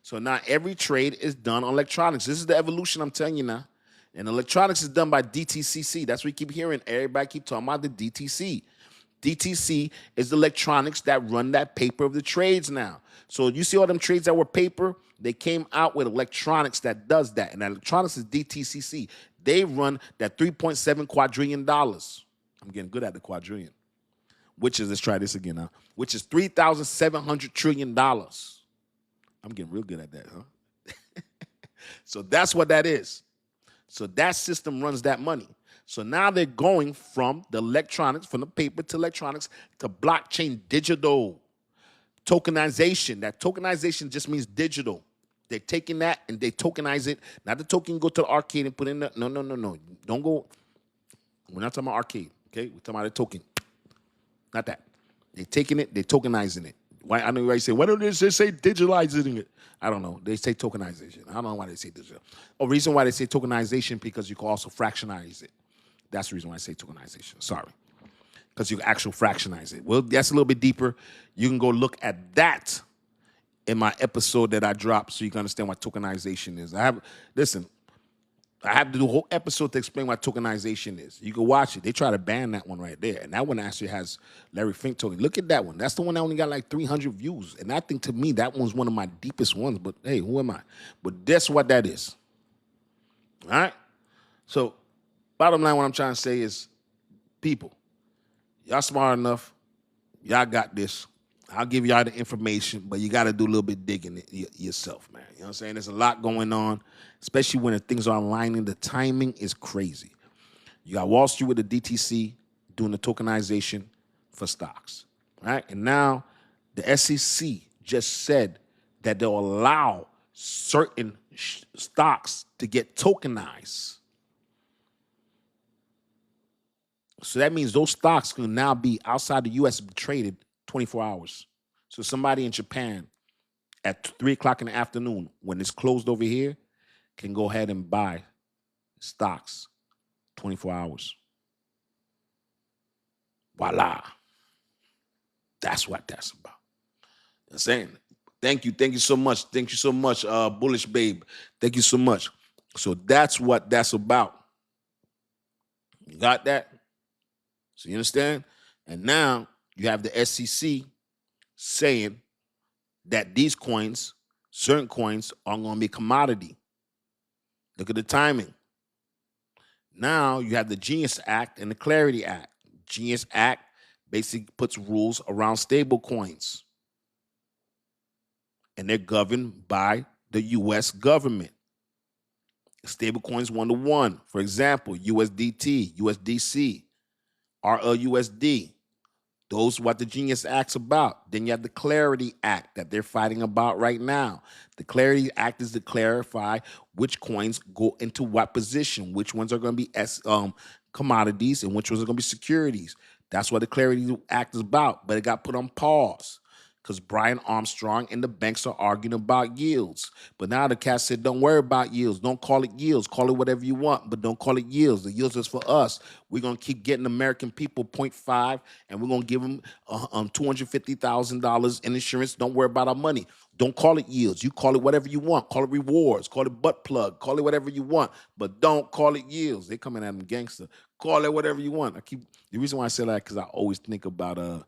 So now every trade is done on electronics. This is the evolution I'm telling you now. And electronics is done by DTCC. That's what we keep hearing. Everybody keep talking about the DTC. DTC is the electronics that run that paper of the trades now. So you see all them trades that were paper, they came out with electronics that does that. And that electronics is DTCC. They run that $3.7 quadrillion. I'm getting good at the quadrillion. Let's try this again now, which is $3,700 trillion. I'm getting real good at that, huh? So that's what that is. So that system runs that money. So now they're going from the electronics, from the paper to electronics to blockchain digital. Tokenization. That tokenization just means digital. They're taking that and they tokenize it. Not the token you go to the arcade and put in the, no. Don't go. We're not talking about arcade, okay? We're talking about a token. Not that. They're taking it, they're tokenizing it. Why? I know everybody say, why don't they just say digitalizing it? I don't know. They say tokenization. I don't know why they say digital. The reason why they say tokenization because you can also fractionize it. That's the reason why I say tokenization. Sorry. Because you can actually fractionize it. Well, that's a little bit deeper. You can go look at that in my episode that I dropped so you can understand what tokenization is. I have to do a whole episode to explain what tokenization is. You can watch it. They try to ban that one right there. And that one actually has Larry Fink token. Look at that one. That's the one that only got like 300 views. And I think to me, that one's one of my deepest ones. But hey, who am I? But that's what that is. All right? So, bottom line, what I'm trying to say is, people, y'all smart enough. Y'all got this. I'll give y'all the information, but you got to do a little bit digging yourself, man. You know what I'm saying? There's a lot going on, especially when the things are aligning. The timing is crazy. You got Wall Street with the DTC doing the tokenization for stocks, right? And now the SEC just said that they'll allow certain stocks to get tokenized. So that means those stocks can now be outside the U.S. traded 24 hours. So somebody in Japan at 3 o'clock in the afternoon, when it's closed over here, can go ahead and buy stocks 24 hours. Voila. That's what that's about. I'm saying, thank you so much. Thank you so much, Bullish Babe. Thank you so much. So that's what that's about. You got that? So you understand? And now you have the SEC saying that these coins, certain coins, are going to be commodity. Look at the timing. Now you have the Genius Act and the Clarity Act. Genius Act basically puts rules around stable coins. And they're governed by the U.S. government. Stable coins 1-to-1. For example, USDT, USDC, RLUSD. Those are what the Genius Act's about. Then you have the Clarity Act that they're fighting about right now. The Clarity Act is to clarify which coins go into what position, which ones are going to be commodities and which ones are going to be securities. That's what the Clarity Act is about. But it got put on pause because Brian Armstrong and the banks are arguing about yields. But now the cat said, don't worry about yields. Don't call it yields. Call it whatever you want, but don't call it yields. The yields is for us. We're going to keep getting American people 0.5, and we're going to give them $250,000 in insurance. Don't worry about our money. Don't call it yields. You call it whatever you want. Call it rewards. Call it butt plug. Call it whatever you want, but don't call it yields. They coming at them gangster. Call it whatever you want. The reason why I say that because I always think about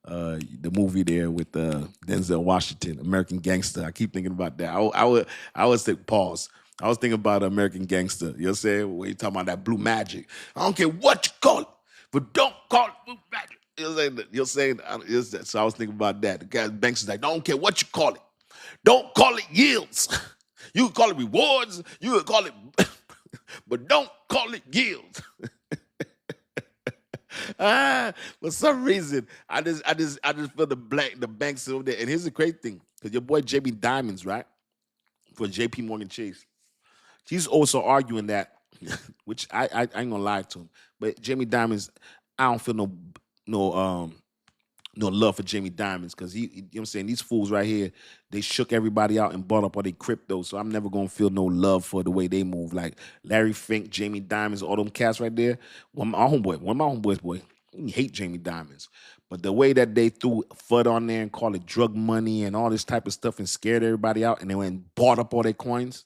the movie there with Denzel Washington, American Gangster. I keep thinking about that. I would say pause. I was thinking about American Gangster. You know what I'm saying? When you talking about that blue magic. I don't care what you call it, but don't call it blue magic. You know what I'm saying? So I was thinking about that. The guy Banks is like, don't care what you call it. Don't call it yields. You can call it rewards. You can call it, but don't call it yields. For some reason, I just feel the banks over there. And here's the crazy thing, because your boy Jamie Dimons, right, for JP Morgan Chase, he's also arguing that, which I ain't gonna lie to him, but Jamie Dimons, I don't feel no love for Jamie Dimons because you know what I'm saying, these fools right here, they shook everybody out and bought up all their crypto. So I'm never gonna feel no love for the way they move. Like Larry Fink, Jamie Dimons, all them cats right there. One of my homeboys, boy, he hate Jamie Dimons. But the way that they threw FUD on there and called it drug money and all this type of stuff and scared everybody out, and they went and bought up all their coins,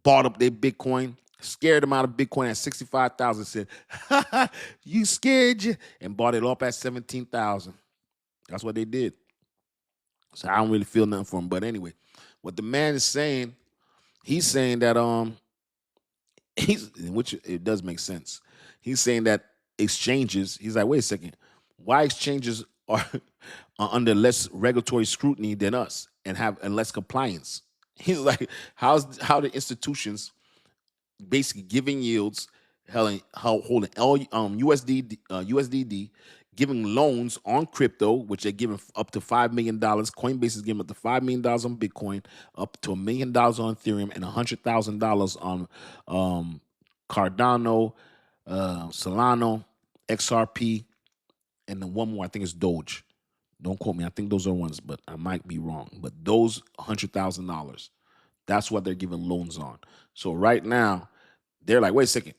bought up their Bitcoin, scared them out of Bitcoin at 65,000, said, you scared you, and bought it up at 17,000. That's what they did. So I don't really feel nothing for him. But anyway, what the man is saying, he's saying that which it does make sense. He's saying that exchanges, he's like, wait a second, why exchanges are under less regulatory scrutiny than us and less compliance? He's like, how the institutions basically giving yields, holding USDD, giving loans on crypto, which they're giving up to $5 million. Coinbase is giving up to $5 million on Bitcoin, up to $1 million on Ethereum, and $100,000 on Cardano, Solano, XRP, and then one more, I think it's Doge. Don't quote me. I think those are ones, but I might be wrong. But those $100,000, that's what they're giving loans on. So right now, they're like, wait a second.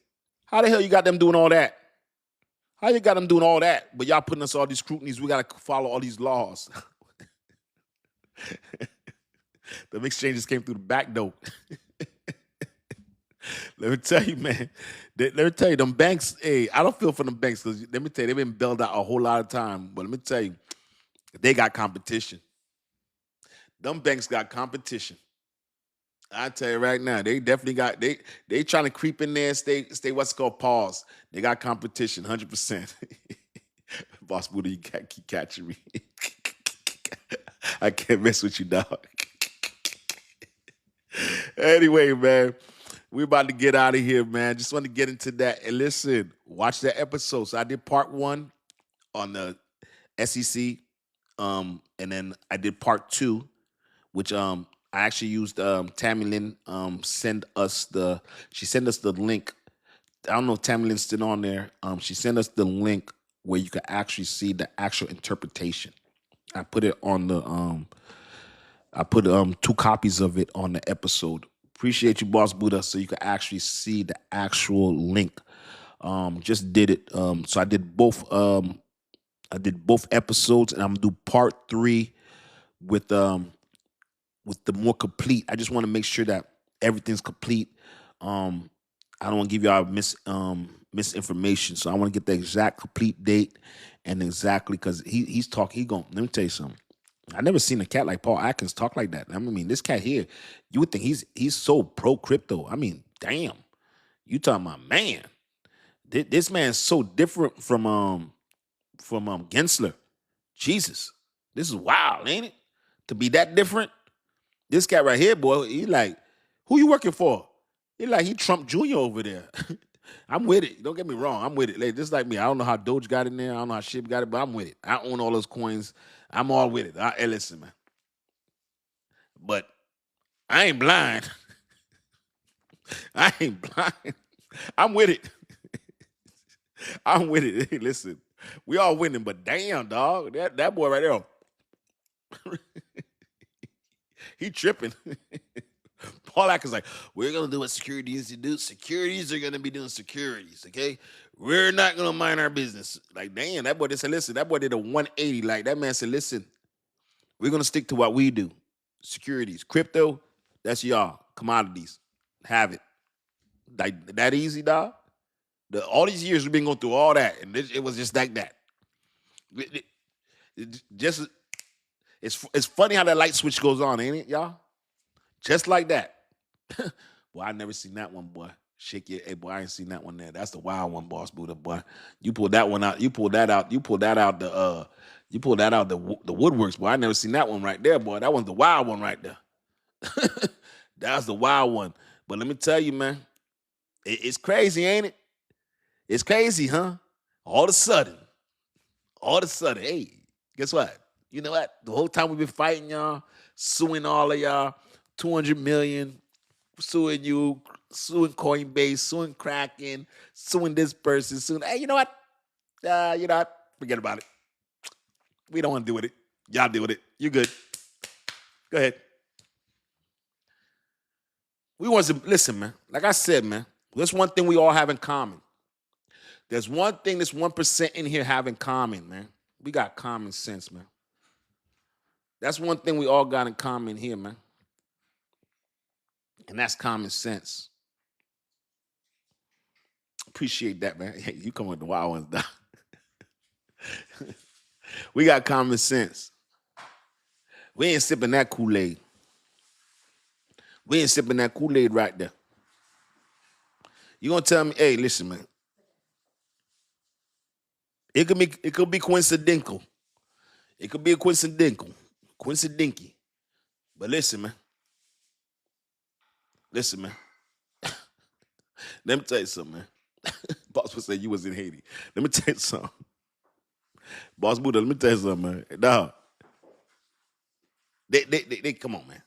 How the hell you got them doing all that? How you got them doing all that? But y'all putting us all these scrutinies. We got to follow all these laws. The exchanges came through the back door. Let me tell you, man. Let me tell you, them banks, hey, I don't feel for them banks because let me tell you, they've been bailed out a whole lot of time. But let me tell you, they got competition. Them banks got competition. I tell you right now, they definitely got they trying to creep in there, stay what's called pause. They got competition, 100%. Boss Buddha, you can't keep catching me. I can't mess with you, dog. Anyway, man, we're about to get out of here, man. Just want to get into that. And listen, watch that episode. So I did part 1 on the SEC, and then I did part 2, which I actually used Tammy Lynn sent us the link. I don't know if Tammy Lynn's still on there. She sent us the link where you can actually see the actual interpretation. I put it on the I put 2 copies of it on the episode. Appreciate you, Boss Buddha, so you can actually see the actual link. Just did it. So I did both episodes, and I'm gonna do part 3 with the more complete. I just want to make sure that everything's complete. I don't want to give y'all misinformation, so I want to get the exact complete date and exactly because he's talking. Let me tell you something. I never seen a cat like Paul Atkins talk like that. I mean, this cat here, you would think he's so pro crypto. I mean, damn, you talking about man? This man's so different from Gensler. Jesus, this is wild, ain't it? To be that different. This cat right here, boy, he like, who you working for? He Trump Jr. over there. I'm with it. Don't get me wrong. I'm with it. Like, just like me. I don't know how Doge got in there. I don't know how Shib got it, but I'm with it. I own all those coins. I'm all with it. Hey, listen, man. But I ain't blind. I ain't blind. I'm with it. I'm with it. Hey, listen. We all winning, but damn, dog. That boy right there. He tripping. Paul Atkins like, we're going to do what securities do. Securities are going to be doing securities, okay? We're not going to mind our business. Like, damn, that boy, they said, listen, that boy did a 180. Like, that man said, listen, we're going to stick to what we do. Securities. Crypto, that's y'all. Commodities. Have it. Like, that easy, dog? All these years we've been going through all that, and it was just like that. It's funny how that light switch goes on, ain't it, y'all? Just like that. Boy, I never seen that one, boy. Shake your, hey, boy, I ain't seen that one there. That's the wild one, Boss Buddha, boy. You pulled that one out. You pulled that out the woodworks, boy. I never seen that one right there, boy. That one's the wild one right there. That's the wild one. But let me tell you, man, it's crazy, ain't it? It's crazy, huh? All of a sudden, hey, guess what? You know what? The whole time we've been fighting y'all, suing all of y'all, 200 million, suing you, suing Coinbase, suing Kraken, suing this person, suing. Hey, you know what? Forget about it. We don't want to deal with it. Y'all deal with it. You good. Go ahead. We want to listen, man. Like I said, man, there's one thing we all have in common. There's one thing this 1% in here have in common, man. We got common sense, man. That's one thing we all got in common here, man. And that's common sense. Appreciate that, man. Hey, you come with the wild ones, dog. We got common sense. We ain't sipping that Kool-Aid. We ain't sipping that Kool-Aid right there. You gonna tell me, hey, listen, man. It could be coincidental. It could be a coincidental. Coincidental. But listen, man. Listen, man. Let me tell you something, man. Boss would say you was in Haiti. Let me tell you something. Boss Buddha, let me tell you something, man. Dog. They come on, man.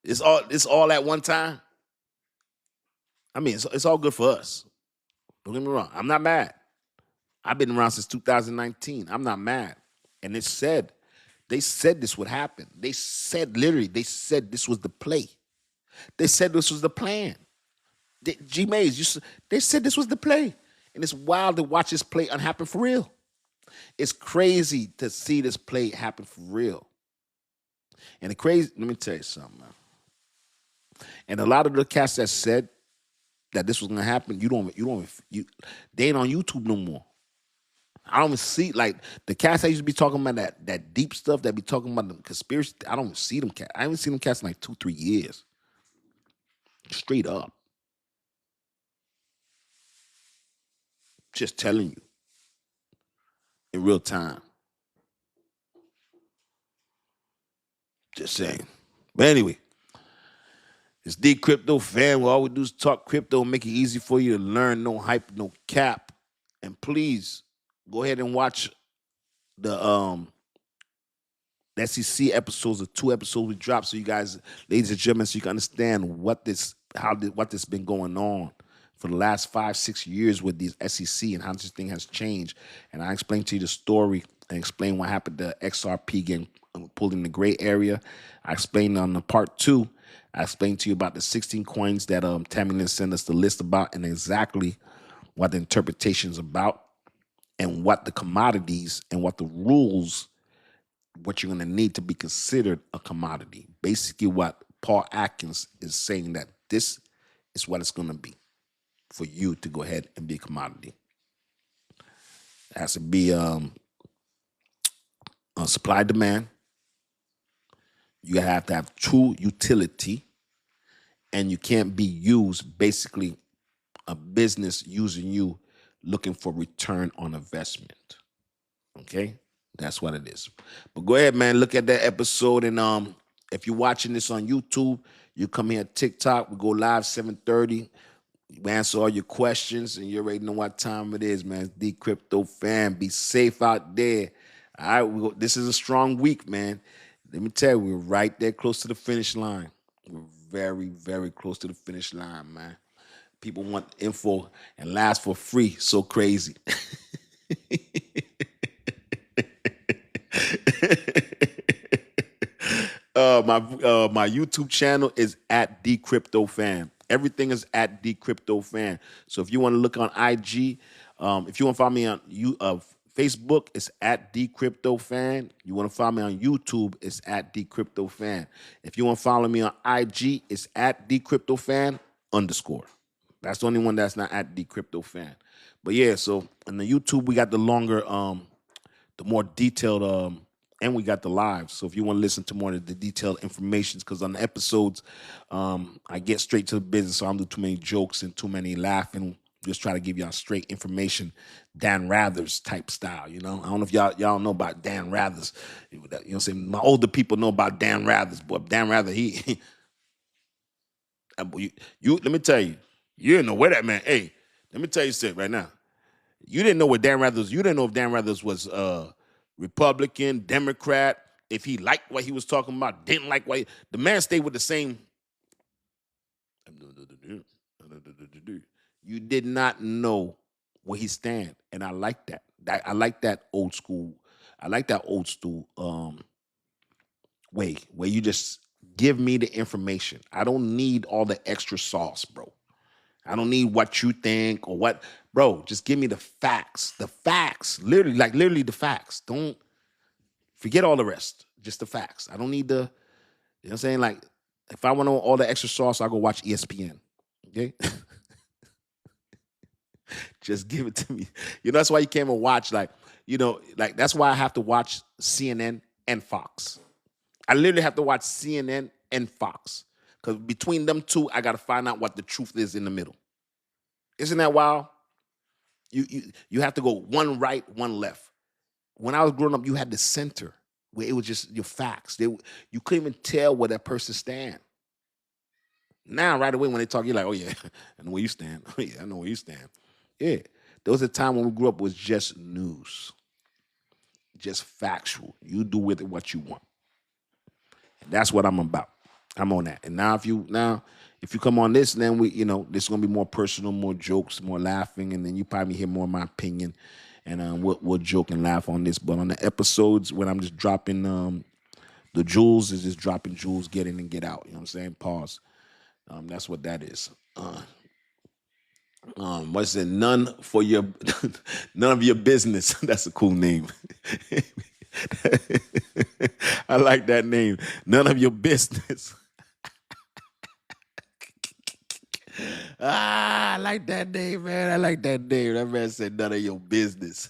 It's all at one time. I mean, it's all good for us. Don't get me wrong. I'm not mad. I've been around since 2019. I'm not mad. And they said this would happen. They said this was the play. They said this was the plan. G-Maze, they said this was the play. And it's wild to watch this play unhappen for real. It's crazy to see this play happen for real. And let me tell you something, man. And a lot of the cats that said that this was gonna happen, they ain't on YouTube no more. I don't even see, like, the cats that used to be talking about that deep stuff, that be talking about the conspiracy. I don't even see them cats. I haven't seen them cats in like 2-3 years. Straight up. Just telling you. In real time. Just saying. But anyway, it's Dcryptofan. Where all we do is talk crypto, make it easy for you to learn. No hype, no cap. And please go ahead and watch the SEC episodes, the 2 episodes we dropped, so you guys, ladies and gentlemen, so you can understand what this been going on for the last 5-6 years with these SEC and how this thing has changed. And I explained to you the story and explain what happened to XRP getting pulled in the gray area. I explained on the part 2. I explained to you about the 16 coins that Tammy Lynn sent us the list about, and exactly what the interpretation is about, and what the commodities and what the rules, what you're going to need to be considered a commodity. Basically what Paul Atkins is saying, that this is what it's going to be for you to go ahead and be a commodity. It has to be supply demand. You have to have true utility, and you can't be used, basically a business using you looking for return on investment. Okay? That's what it is. But go ahead, man. Look at that episode. And if you're watching this on YouTube, you come here at TikTok. We go live 7:30. We answer all your questions, and you already know what time it is, man. It's Dcryptofan. Be safe out there. All right, this is a strong week, man. Let me tell you, we're right there close to the finish line. We're very, very close to the finish line, man. People want info and last for free. So crazy. My YouTube channel is at Dcryptofan. Everything is at Dcryptofan. So if you want to look on IG, if you want to follow me on Facebook, it's at Dcryptofan. You want to follow me on YouTube, it's at Dcryptofan. If you want to follow me on IG, it's at Dcryptofan_. That's the only one that's not at Dcryptofan. But yeah, so on the YouTube, we got the longer, the more detailed, and we got the live. So if you want to listen to more of the detailed information, because on the episodes, I get straight to the business, so I don't do too many jokes and too many laughing. Just try to give y'all straight information, Dan Rathers type style, you know? I don't know if y'all know about Dan Rathers. You know what I'm saying? My older people know about Dan Rathers. Boy, Dan Rathers, let me tell you, you didn't know where that man, hey, let me tell you something right now. You didn't know what Dan Rathers, you didn't know if Dan Rathers was Republican, Democrat, if he liked what he was talking about, didn't like what the man stayed with the same. You did not know where he stand, and I like that. I like that old school. I like that old school way where you just give me the information. I don't need all the extra sauce, bro. I don't need what you think or what, bro. Just give me the facts. The facts, literally the facts. Don't forget all the rest. Just the facts. I don't need the, you know what I'm saying? Like, if I want to know all the extra sauce, I'll go watch ESPN. Okay. Just give it to me. You know, that's why you came and watch, like, you know, like that's why I have to watch CNN and Fox. I literally have to watch CNN and Fox. Because between them two, I got to find out what the truth is in the middle. Isn't that wild? You have to go one right, one left. When I was growing up, you had the center where it was just your facts. You couldn't even tell where that person stand. Now, right away, when they talk, you're like, oh, yeah, I know where you stand. Oh, yeah, I know where you stand. Yeah. There was a time when we grew up was just news. Just factual. You do with it what you want. And that's what I'm about. I'm on that. And now if you come on this, then this is gonna be more personal, more jokes, more laughing, and then you probably hear more of my opinion and we'll joke and laugh on this. But on the episodes when I'm just dropping the jewels, is just dropping jewels, get in and get out. You know what I'm saying? Pause. That's what that is. What's it? None for your, none of your business. That's a cool name. I like that name. None of your business. I like that name, man. I like that name. That man said none of your business.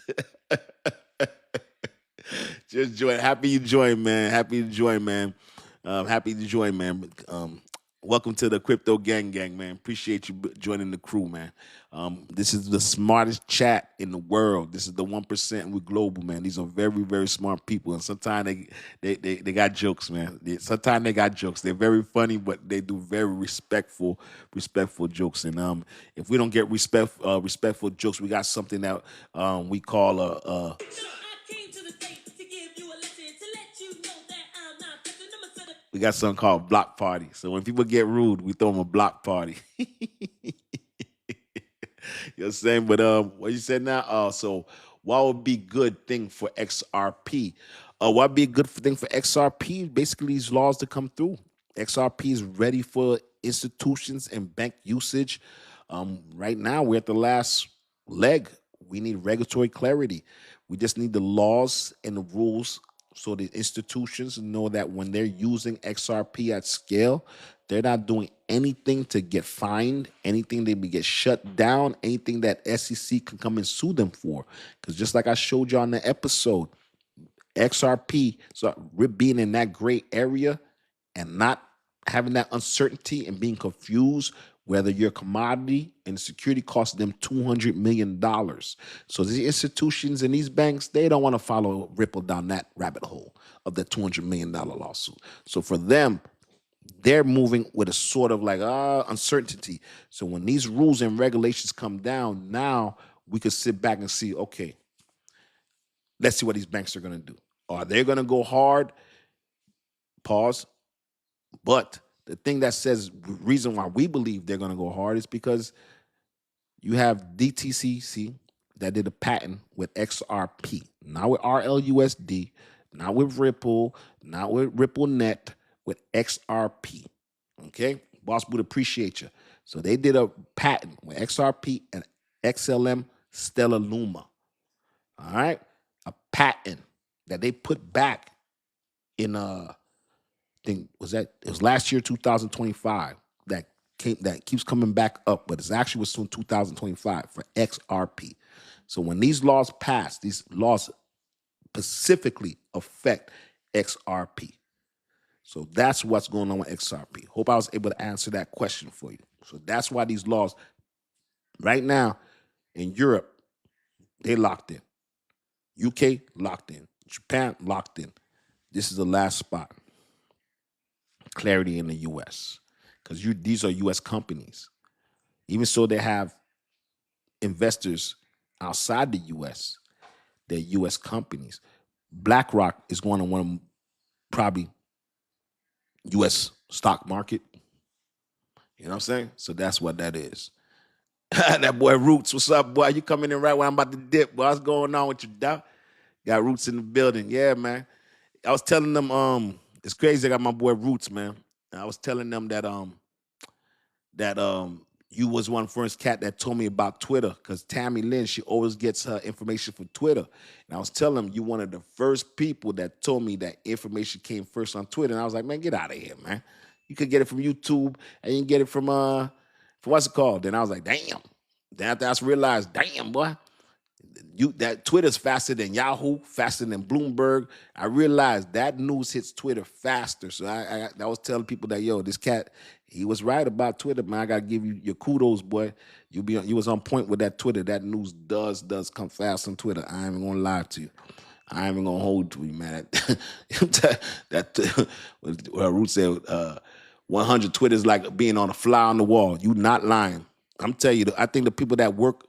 Just join. Happy you join, man. Happy you join, man. Happy to join, man. Welcome to the Crypto Gang, man. Appreciate you joining the crew, man. This is the smartest chat in the world. This is the 1%, and we're global, man. These are very, very smart people, and sometimes they got jokes, man. Sometimes they got jokes. They're very funny, but they do very respectful jokes. And if we don't get respectful jokes, we got something that we call a we got something called block party. So when people get rude, we throw them a block party. You know what I'm saying? But what you said now? So what would be good thing for XRP? What would be a good thing for XRP? Basically, these laws to come through. XRP is ready for institutions and bank usage. Right now, we're at the last leg. We need regulatory clarity. We just need the laws and the rules so the institutions know that when they're using XRP at scale, they're not doing anything to get fined, anything they get shut down, anything that SEC can come and sue them for. Because just like I showed you on the episode, XRP, so we're being in that gray area and not having that uncertainty and being confused whether your commodity and security costs them $200 million. So these institutions and these banks, they don't want to follow Ripple down that rabbit hole of the $200 million lawsuit. So for them, they're moving with a sort of like uncertainty. So when these rules and regulations come down, now we could sit back and see, okay, let's see what these banks are going to do. Are they going to go hard? Pause. But the thing that says reason why we believe they're going to go hard is because you have DTCC that did a patent with XRP, not with RLUSD, not with Ripple, not with RippleNet, with XRP. Okay? Boss would appreciate you. So they did a patent with XRP and XLM Stellar Luma. All right? A patent that they put back in it was last year, 2025, that keeps coming back up, but it's actually was soon 2025 for XRP. So when these laws pass, these laws specifically affect XRP. So that's what's going on with XRP. Hope I was able to answer that question for you. So that's why these laws right now in Europe, they locked in. UK locked in. Japan locked in. This is the last spot. Clarity in the U.S. because these are U.S. companies. Even so, they have investors outside the U.S. They're U.S. companies. BlackRock is going to want to probably U.S. stock market. You know what I'm saying? So that's what that is. That boy Roots, what's up, boy? You coming in right when I'm about to dip, boy? What's going on with you, dog? Got Roots in the building. Yeah, man. I was telling them, it's crazy. I got my boy Roots, man. I was telling them that you was one first cat that told me about Twitter because Tammy Lynn, she always gets her information from Twitter. And I was telling them you one of the first people that told me that information came first on Twitter. And I was like, man, get out of here, man. You could get it from YouTube and you can get it from what's it called? Then I was like, damn. Then after I realized, damn, boy. That Twitter's faster than Yahoo, faster than Bloomberg. I realized that news hits Twitter faster. So I was telling people that, yo, this cat, he was right about Twitter, man. I gotta give you your kudos, boy. You was on point with that Twitter. That news does come fast on Twitter. I ain't even gonna lie to you. I ain't even gonna hold to you, man. That Root said 100 Twitter's like being on a fly on the wall. You not lying. I'm telling you, I think the people that work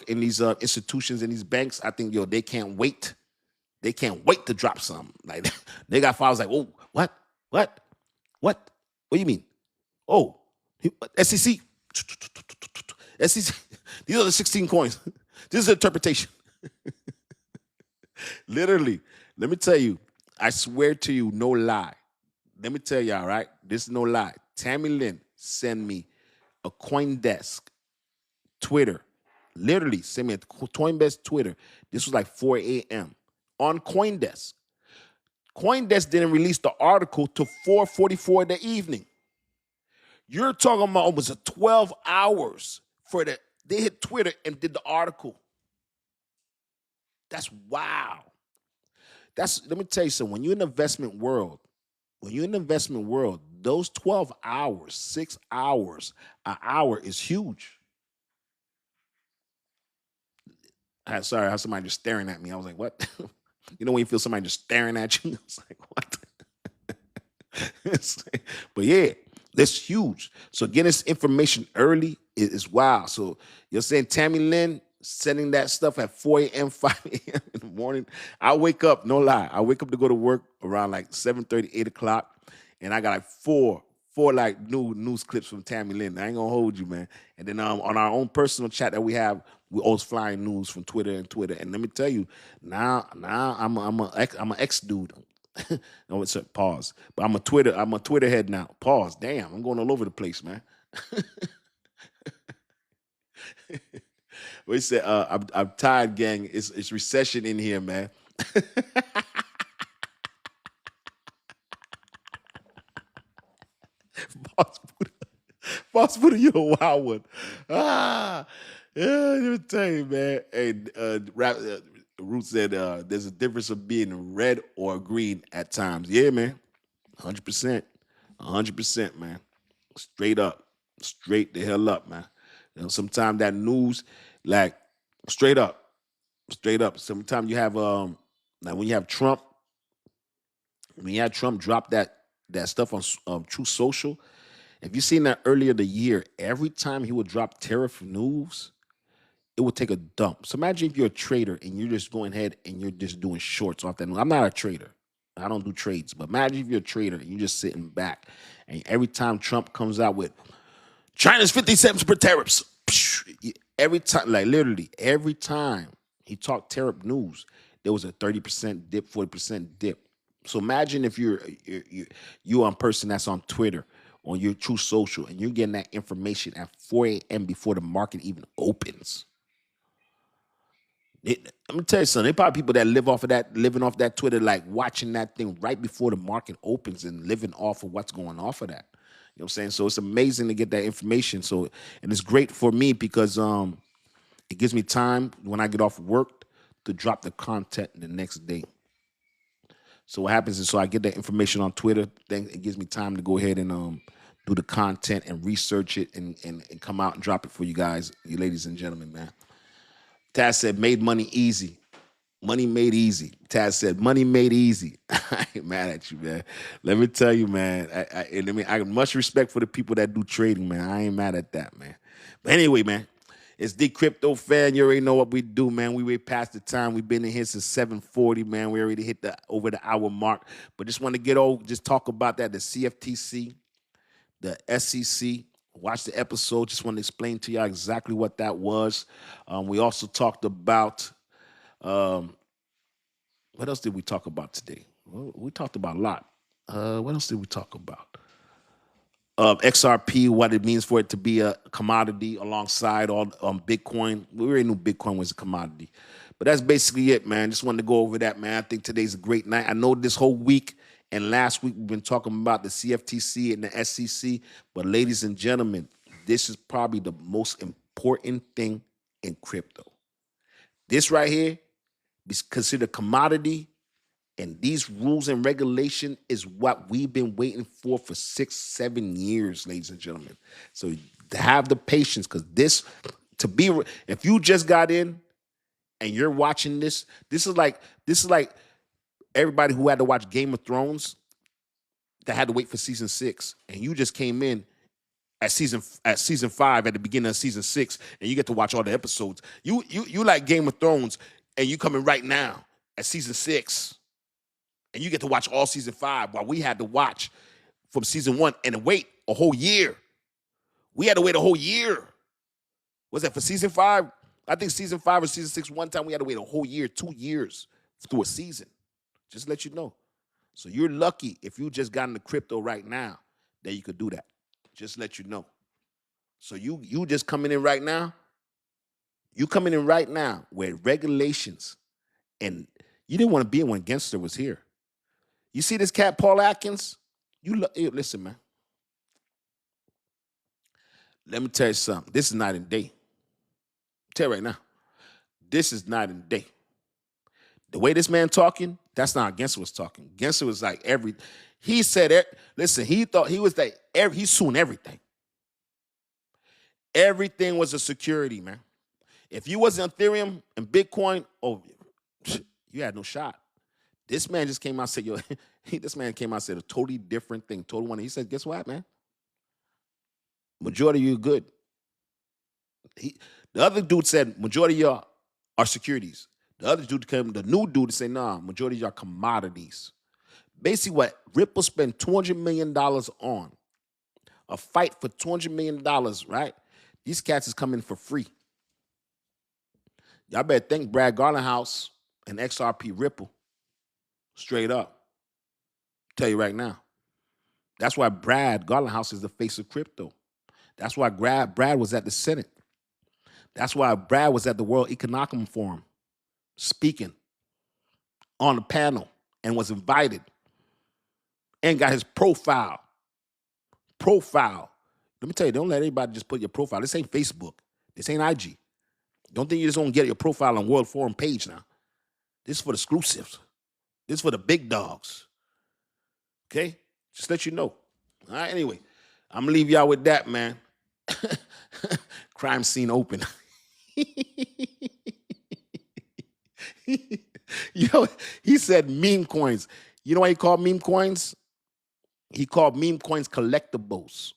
in these institutions and these banks, I think, they can't wait. They can't wait to drop something. Like they got files like, oh, what? What do you mean? Oh, SEC. SEC. These are the 16 coins. This is the interpretation. Literally, let me tell you, I swear to you, no lie. Let me tell y'all, right? This is no lie. Tammy Lynn sent me a CoinDesk Twitter. Literally, sent me a Coindesk Twitter. This was like 4 a.m. on CoinDesk. CoinDesk didn't release the article till 4:44 in the evening. You're talking about almost 12 hours for the. They hit Twitter and did the article. That's wow. Let me tell you something. When you're in the investment world, those 12 hours, 6 hours, an hour is huge. I had somebody just staring at me. I was like, what? You know when you feel somebody just staring at you? I was like, what? But yeah, that's huge. So getting this information early is wild. So you're saying Tammy Lynn sending that stuff at 4 a.m., 5 a.m. in the morning. I wake up, no lie. I wake up to go to work around like 7:30, 8 o'clock. And I got like four like new news clips from Tammy Lynn. I ain't gonna hold you, man. And then on our own personal chat that we have, we always flying news from Twitter. And let me tell you, now I'm an ex dude. No, it's a pause. But I'm a Twitter head now. Pause. Damn, I'm going all over the place, man. We said, I'm tired, gang. It's recession in here, man. Boss Buddha, you a wild one. Yeah, let me tell you, man. Hey, Root said there's a difference of being red or green at times. Yeah, man. 100%. 100%, man. Straight up. Straight the hell up, man. You know, sometimes that news, like, straight up. Straight up. Sometimes you have like when you have Trump drop that stuff on True Social. If you seen that earlier the year, every time he would drop tariff news, it would take a dump. So imagine if you're a trader and you're just going ahead and you're just doing shorts off that news. I'm not a trader. I don't do trades. But imagine if you're a trader and you're just sitting back and every time Trump comes out with China's 50 cents per tariffs, every time, like literally every time he talked tariff news, there was a 30% dip, 40% dip. So imagine if you're a person that's on Twitter, on your True Social, and you're getting that information at 4 a.m. before the market even opens. I'm gonna tell you something. There probably people that living off that Twitter, like watching that thing right before the market opens and living off of what's going off of that. You know what I'm saying? So it's amazing to get that information. So, and it's great for me because it gives me time when I get off work to drop the content the next day. So what happens is, so I get that information on Twitter, then it gives me time to go ahead and do the content and research it and come out and drop it for you guys, you ladies and gentlemen, man. Taz said, made money easy. Money made easy. Taz said, money made easy. I ain't mad at you, man. Let me tell you, man. I have much respect for the people that do trading, man. I ain't mad at that, man. But anyway, man, it's Dcryptofan. You already know what we do, man. We way past the time. We've been in here since 7:40, man. We already hit over the hour mark. But just want to just talk about that, the CFTC, the SEC. Watch the episode. Just want to explain to y'all exactly what that was. We also talked about, what else did we talk about today? Well, we talked about a lot. What else did we talk about? XRP, what it means for it to be a commodity alongside all Bitcoin. We already knew Bitcoin was a commodity. But that's basically it, man. Just wanted to go over that, man. I think today's a great night. I know this whole week and last week we've been talking about the CFTC and the SEC. But ladies and gentlemen, this is probably the most important thing in crypto. This right here is considered commodity. And these rules and regulation is what we've been waiting for 6, 7 years, ladies and gentlemen. So to have the patience, because if you just got in and you're watching this is like everybody who had to watch Game of Thrones that had to wait for season 6, and you just came in at season 5 at the beginning of season 6, and you get to watch all the episodes. You like Game of Thrones, and you coming right now at season 6. And you get to watch all season 5 while we had to watch from season 1 and wait a whole year. We had to wait a whole year. Was that for season 5? I think season 5 or season 6, one time we had to wait a whole year, 2 years through a season. Just to let you know. So you're lucky if you just got into crypto right now that you could do that. Just to let you know. So you just coming in right now. You coming in right now where regulations, and you didn't want to be in when Gensler was here. You see this cat, Paul Atkins? Hey, listen, man. Let me tell you something. This is night and day. Tell you right now. This is night and day. The way this man talking, that's not how Gensler was talking. Gensler was like he said, listen, he thought he was like, he's suing everything. Everything was a security, man. If you wasn't Ethereum and Bitcoin, oh, you had no shot. This man just came out and said, yo, this man came out and said a totally different thing. Total one. He said, guess what, man? Majority of you are good. The other dude said, majority of y'all are securities. The other dude came, the new dude said, nah, majority of y'all commodities. Basically what Ripple spent $200 million on, a fight for $200 million, right? These cats is coming for free. Y'all better thank Brad Garlinghouse and XRP Ripple. Straight up. Tell you right now. That's why Brad Garlinghouse is the face of crypto. That's why Brad was at the Senate. That's why Brad was at the World Economic Forum speaking on the panel and was invited and got his profile. Let me tell you, don't let anybody just put your profile. This ain't Facebook. This ain't IG. Don't think you just gonna get your profile on World Forum page now. This is for the exclusives. This is for the big dogs. Okay? Just let you know. All right, anyway, I'm gonna leave y'all with that, man. Crime scene open. Yo, he said meme coins. You know what he called meme coins? He called meme coins collectibles.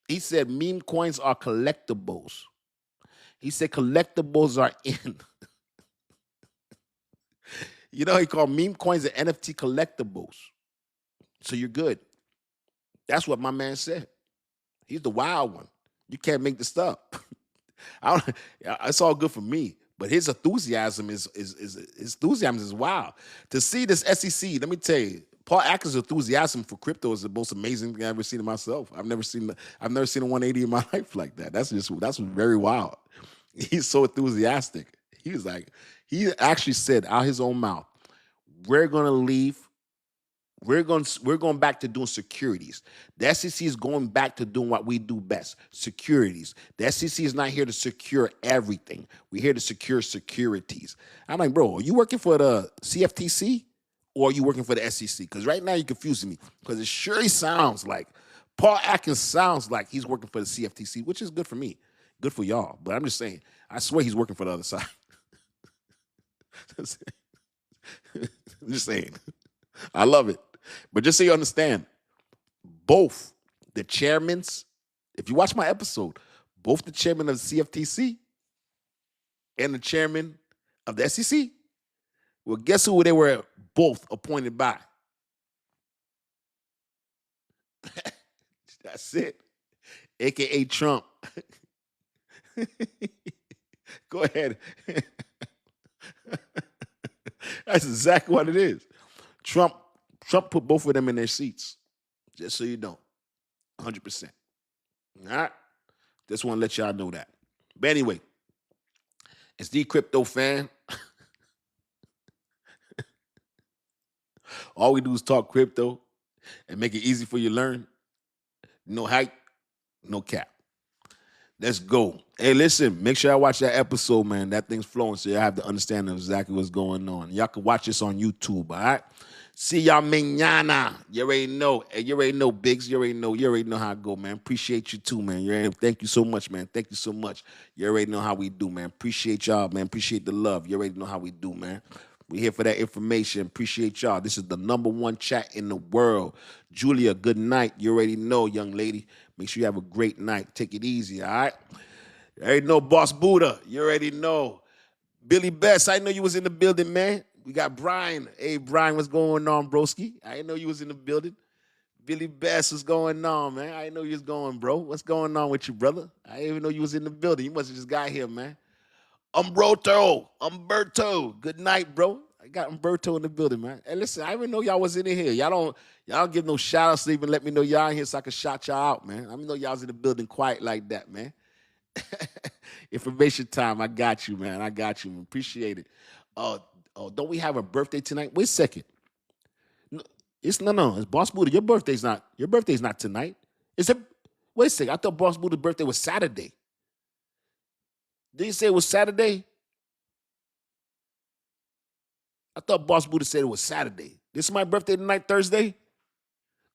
He said meme coins are collectibles. He said collectibles are in. You know, he called meme coins and NFT collectibles. So you're good. That's what my man said. He's the wild one. You can't make this up. It's all good for me, but his enthusiasm is wild. To see this SEC, let me tell you, Paul Atkins' enthusiasm for crypto is the most amazing thing I've ever seen in myself. I've never seen a 180 in my life like that. That's very wild. He's so enthusiastic. He was like, he actually said out his own mouth, we're gonna leave. We're going back to doing securities. The SEC is going back to doing what we do best, securities. The SEC is not here to secure everything. We're here to secure securities. I'm like, bro, are you working for the CFTC or are you working for the SEC? Because right now you're confusing me. Because it surely sounds like Paul Atkins sounds like he's working for the CFTC, which is good for me, good for y'all. But I'm just saying, I swear he's working for the other side. I'm just saying. I love it. But just so you understand, both the chairmans, if you watch my episode, both the chairman of the CFTC and the chairman of the SEC, well, guess who they were both appointed by? That's it. AKA Trump. Go ahead. That's exactly what it is. Trump put both of them in their seats, just so you know, 100%. All right? Just want to let y'all know that. But anyway, it's Dcryptofan. All we do is talk crypto and make it easy for you to learn. No hype, no cap. Let's go. Hey, listen, make sure I watch that episode, man. That thing's flowing, so you have to understand exactly what's going on. Y'all can watch this on YouTube, all right? See y'all mañana. You already know. You already know, Biggs. You already know how I go, man. Appreciate you too, man. Thank you so much, man. Thank you so much. You already know how we do, man. Appreciate y'all, man. Appreciate the love. You already know how we do, man. We're here for that information. Appreciate y'all. This is the #1 chat in the world. Julia, good night. You already know, young lady. Make sure you have a great night. Take it easy, all right? You already know, Boss Buddha. You already know. Billy Best, I know you was in the building, man. We got Brian. Hey, Brian, what's going on, broski? I didn't know you was in the building. Billy Bass, what's going on, man? I didn't know you was going, bro. What's going on with you, brother? I didn't even know you was in the building. You must have just got here, man. Umberto. Good night, bro. I got Umberto in the building, man. And listen, I didn't even know y'all was in here. Y'all don't give no shout outs to even let me know y'all in here so I can shout y'all out, man. I didn't know y'all was in the building quiet like that, man. Information time. I got you, man. I got you. Appreciate it. Don't we have a birthday tonight? Wait a second. No, it's Boss Buddha. Your birthday's not tonight. Is it? Wait a second. I thought Boss Buddha's birthday was Saturday. Did you say it was Saturday? I thought Boss Buddha said it was Saturday. This is my birthday tonight, Thursday?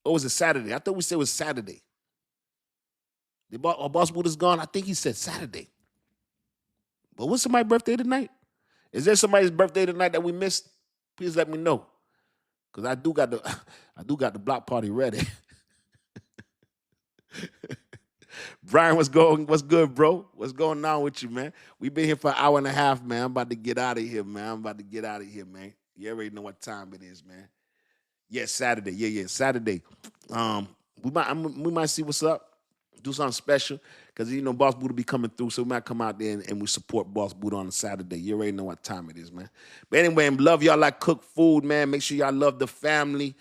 Or was it Saturday? I thought we said it was Saturday. Boss Buddha's gone? I think he said Saturday. But what's my birthday tonight? Is there somebody's birthday tonight that we missed? Please let me know. Because I do got the block party ready. Brian, what's good, bro? What's going on with you, man? We've been here for an hour and a half, man. I'm about to get out of here, man. You already know what time it is, man. Yeah, Saturday. Yeah, Saturday. We might see what's up. Do something special. Because, Boss Buddha be coming through. So we might come out there and we support Boss Buddha on a Saturday. You already know what time it is, man. But anyway, love y'all like cook food, man. Make sure y'all love the family.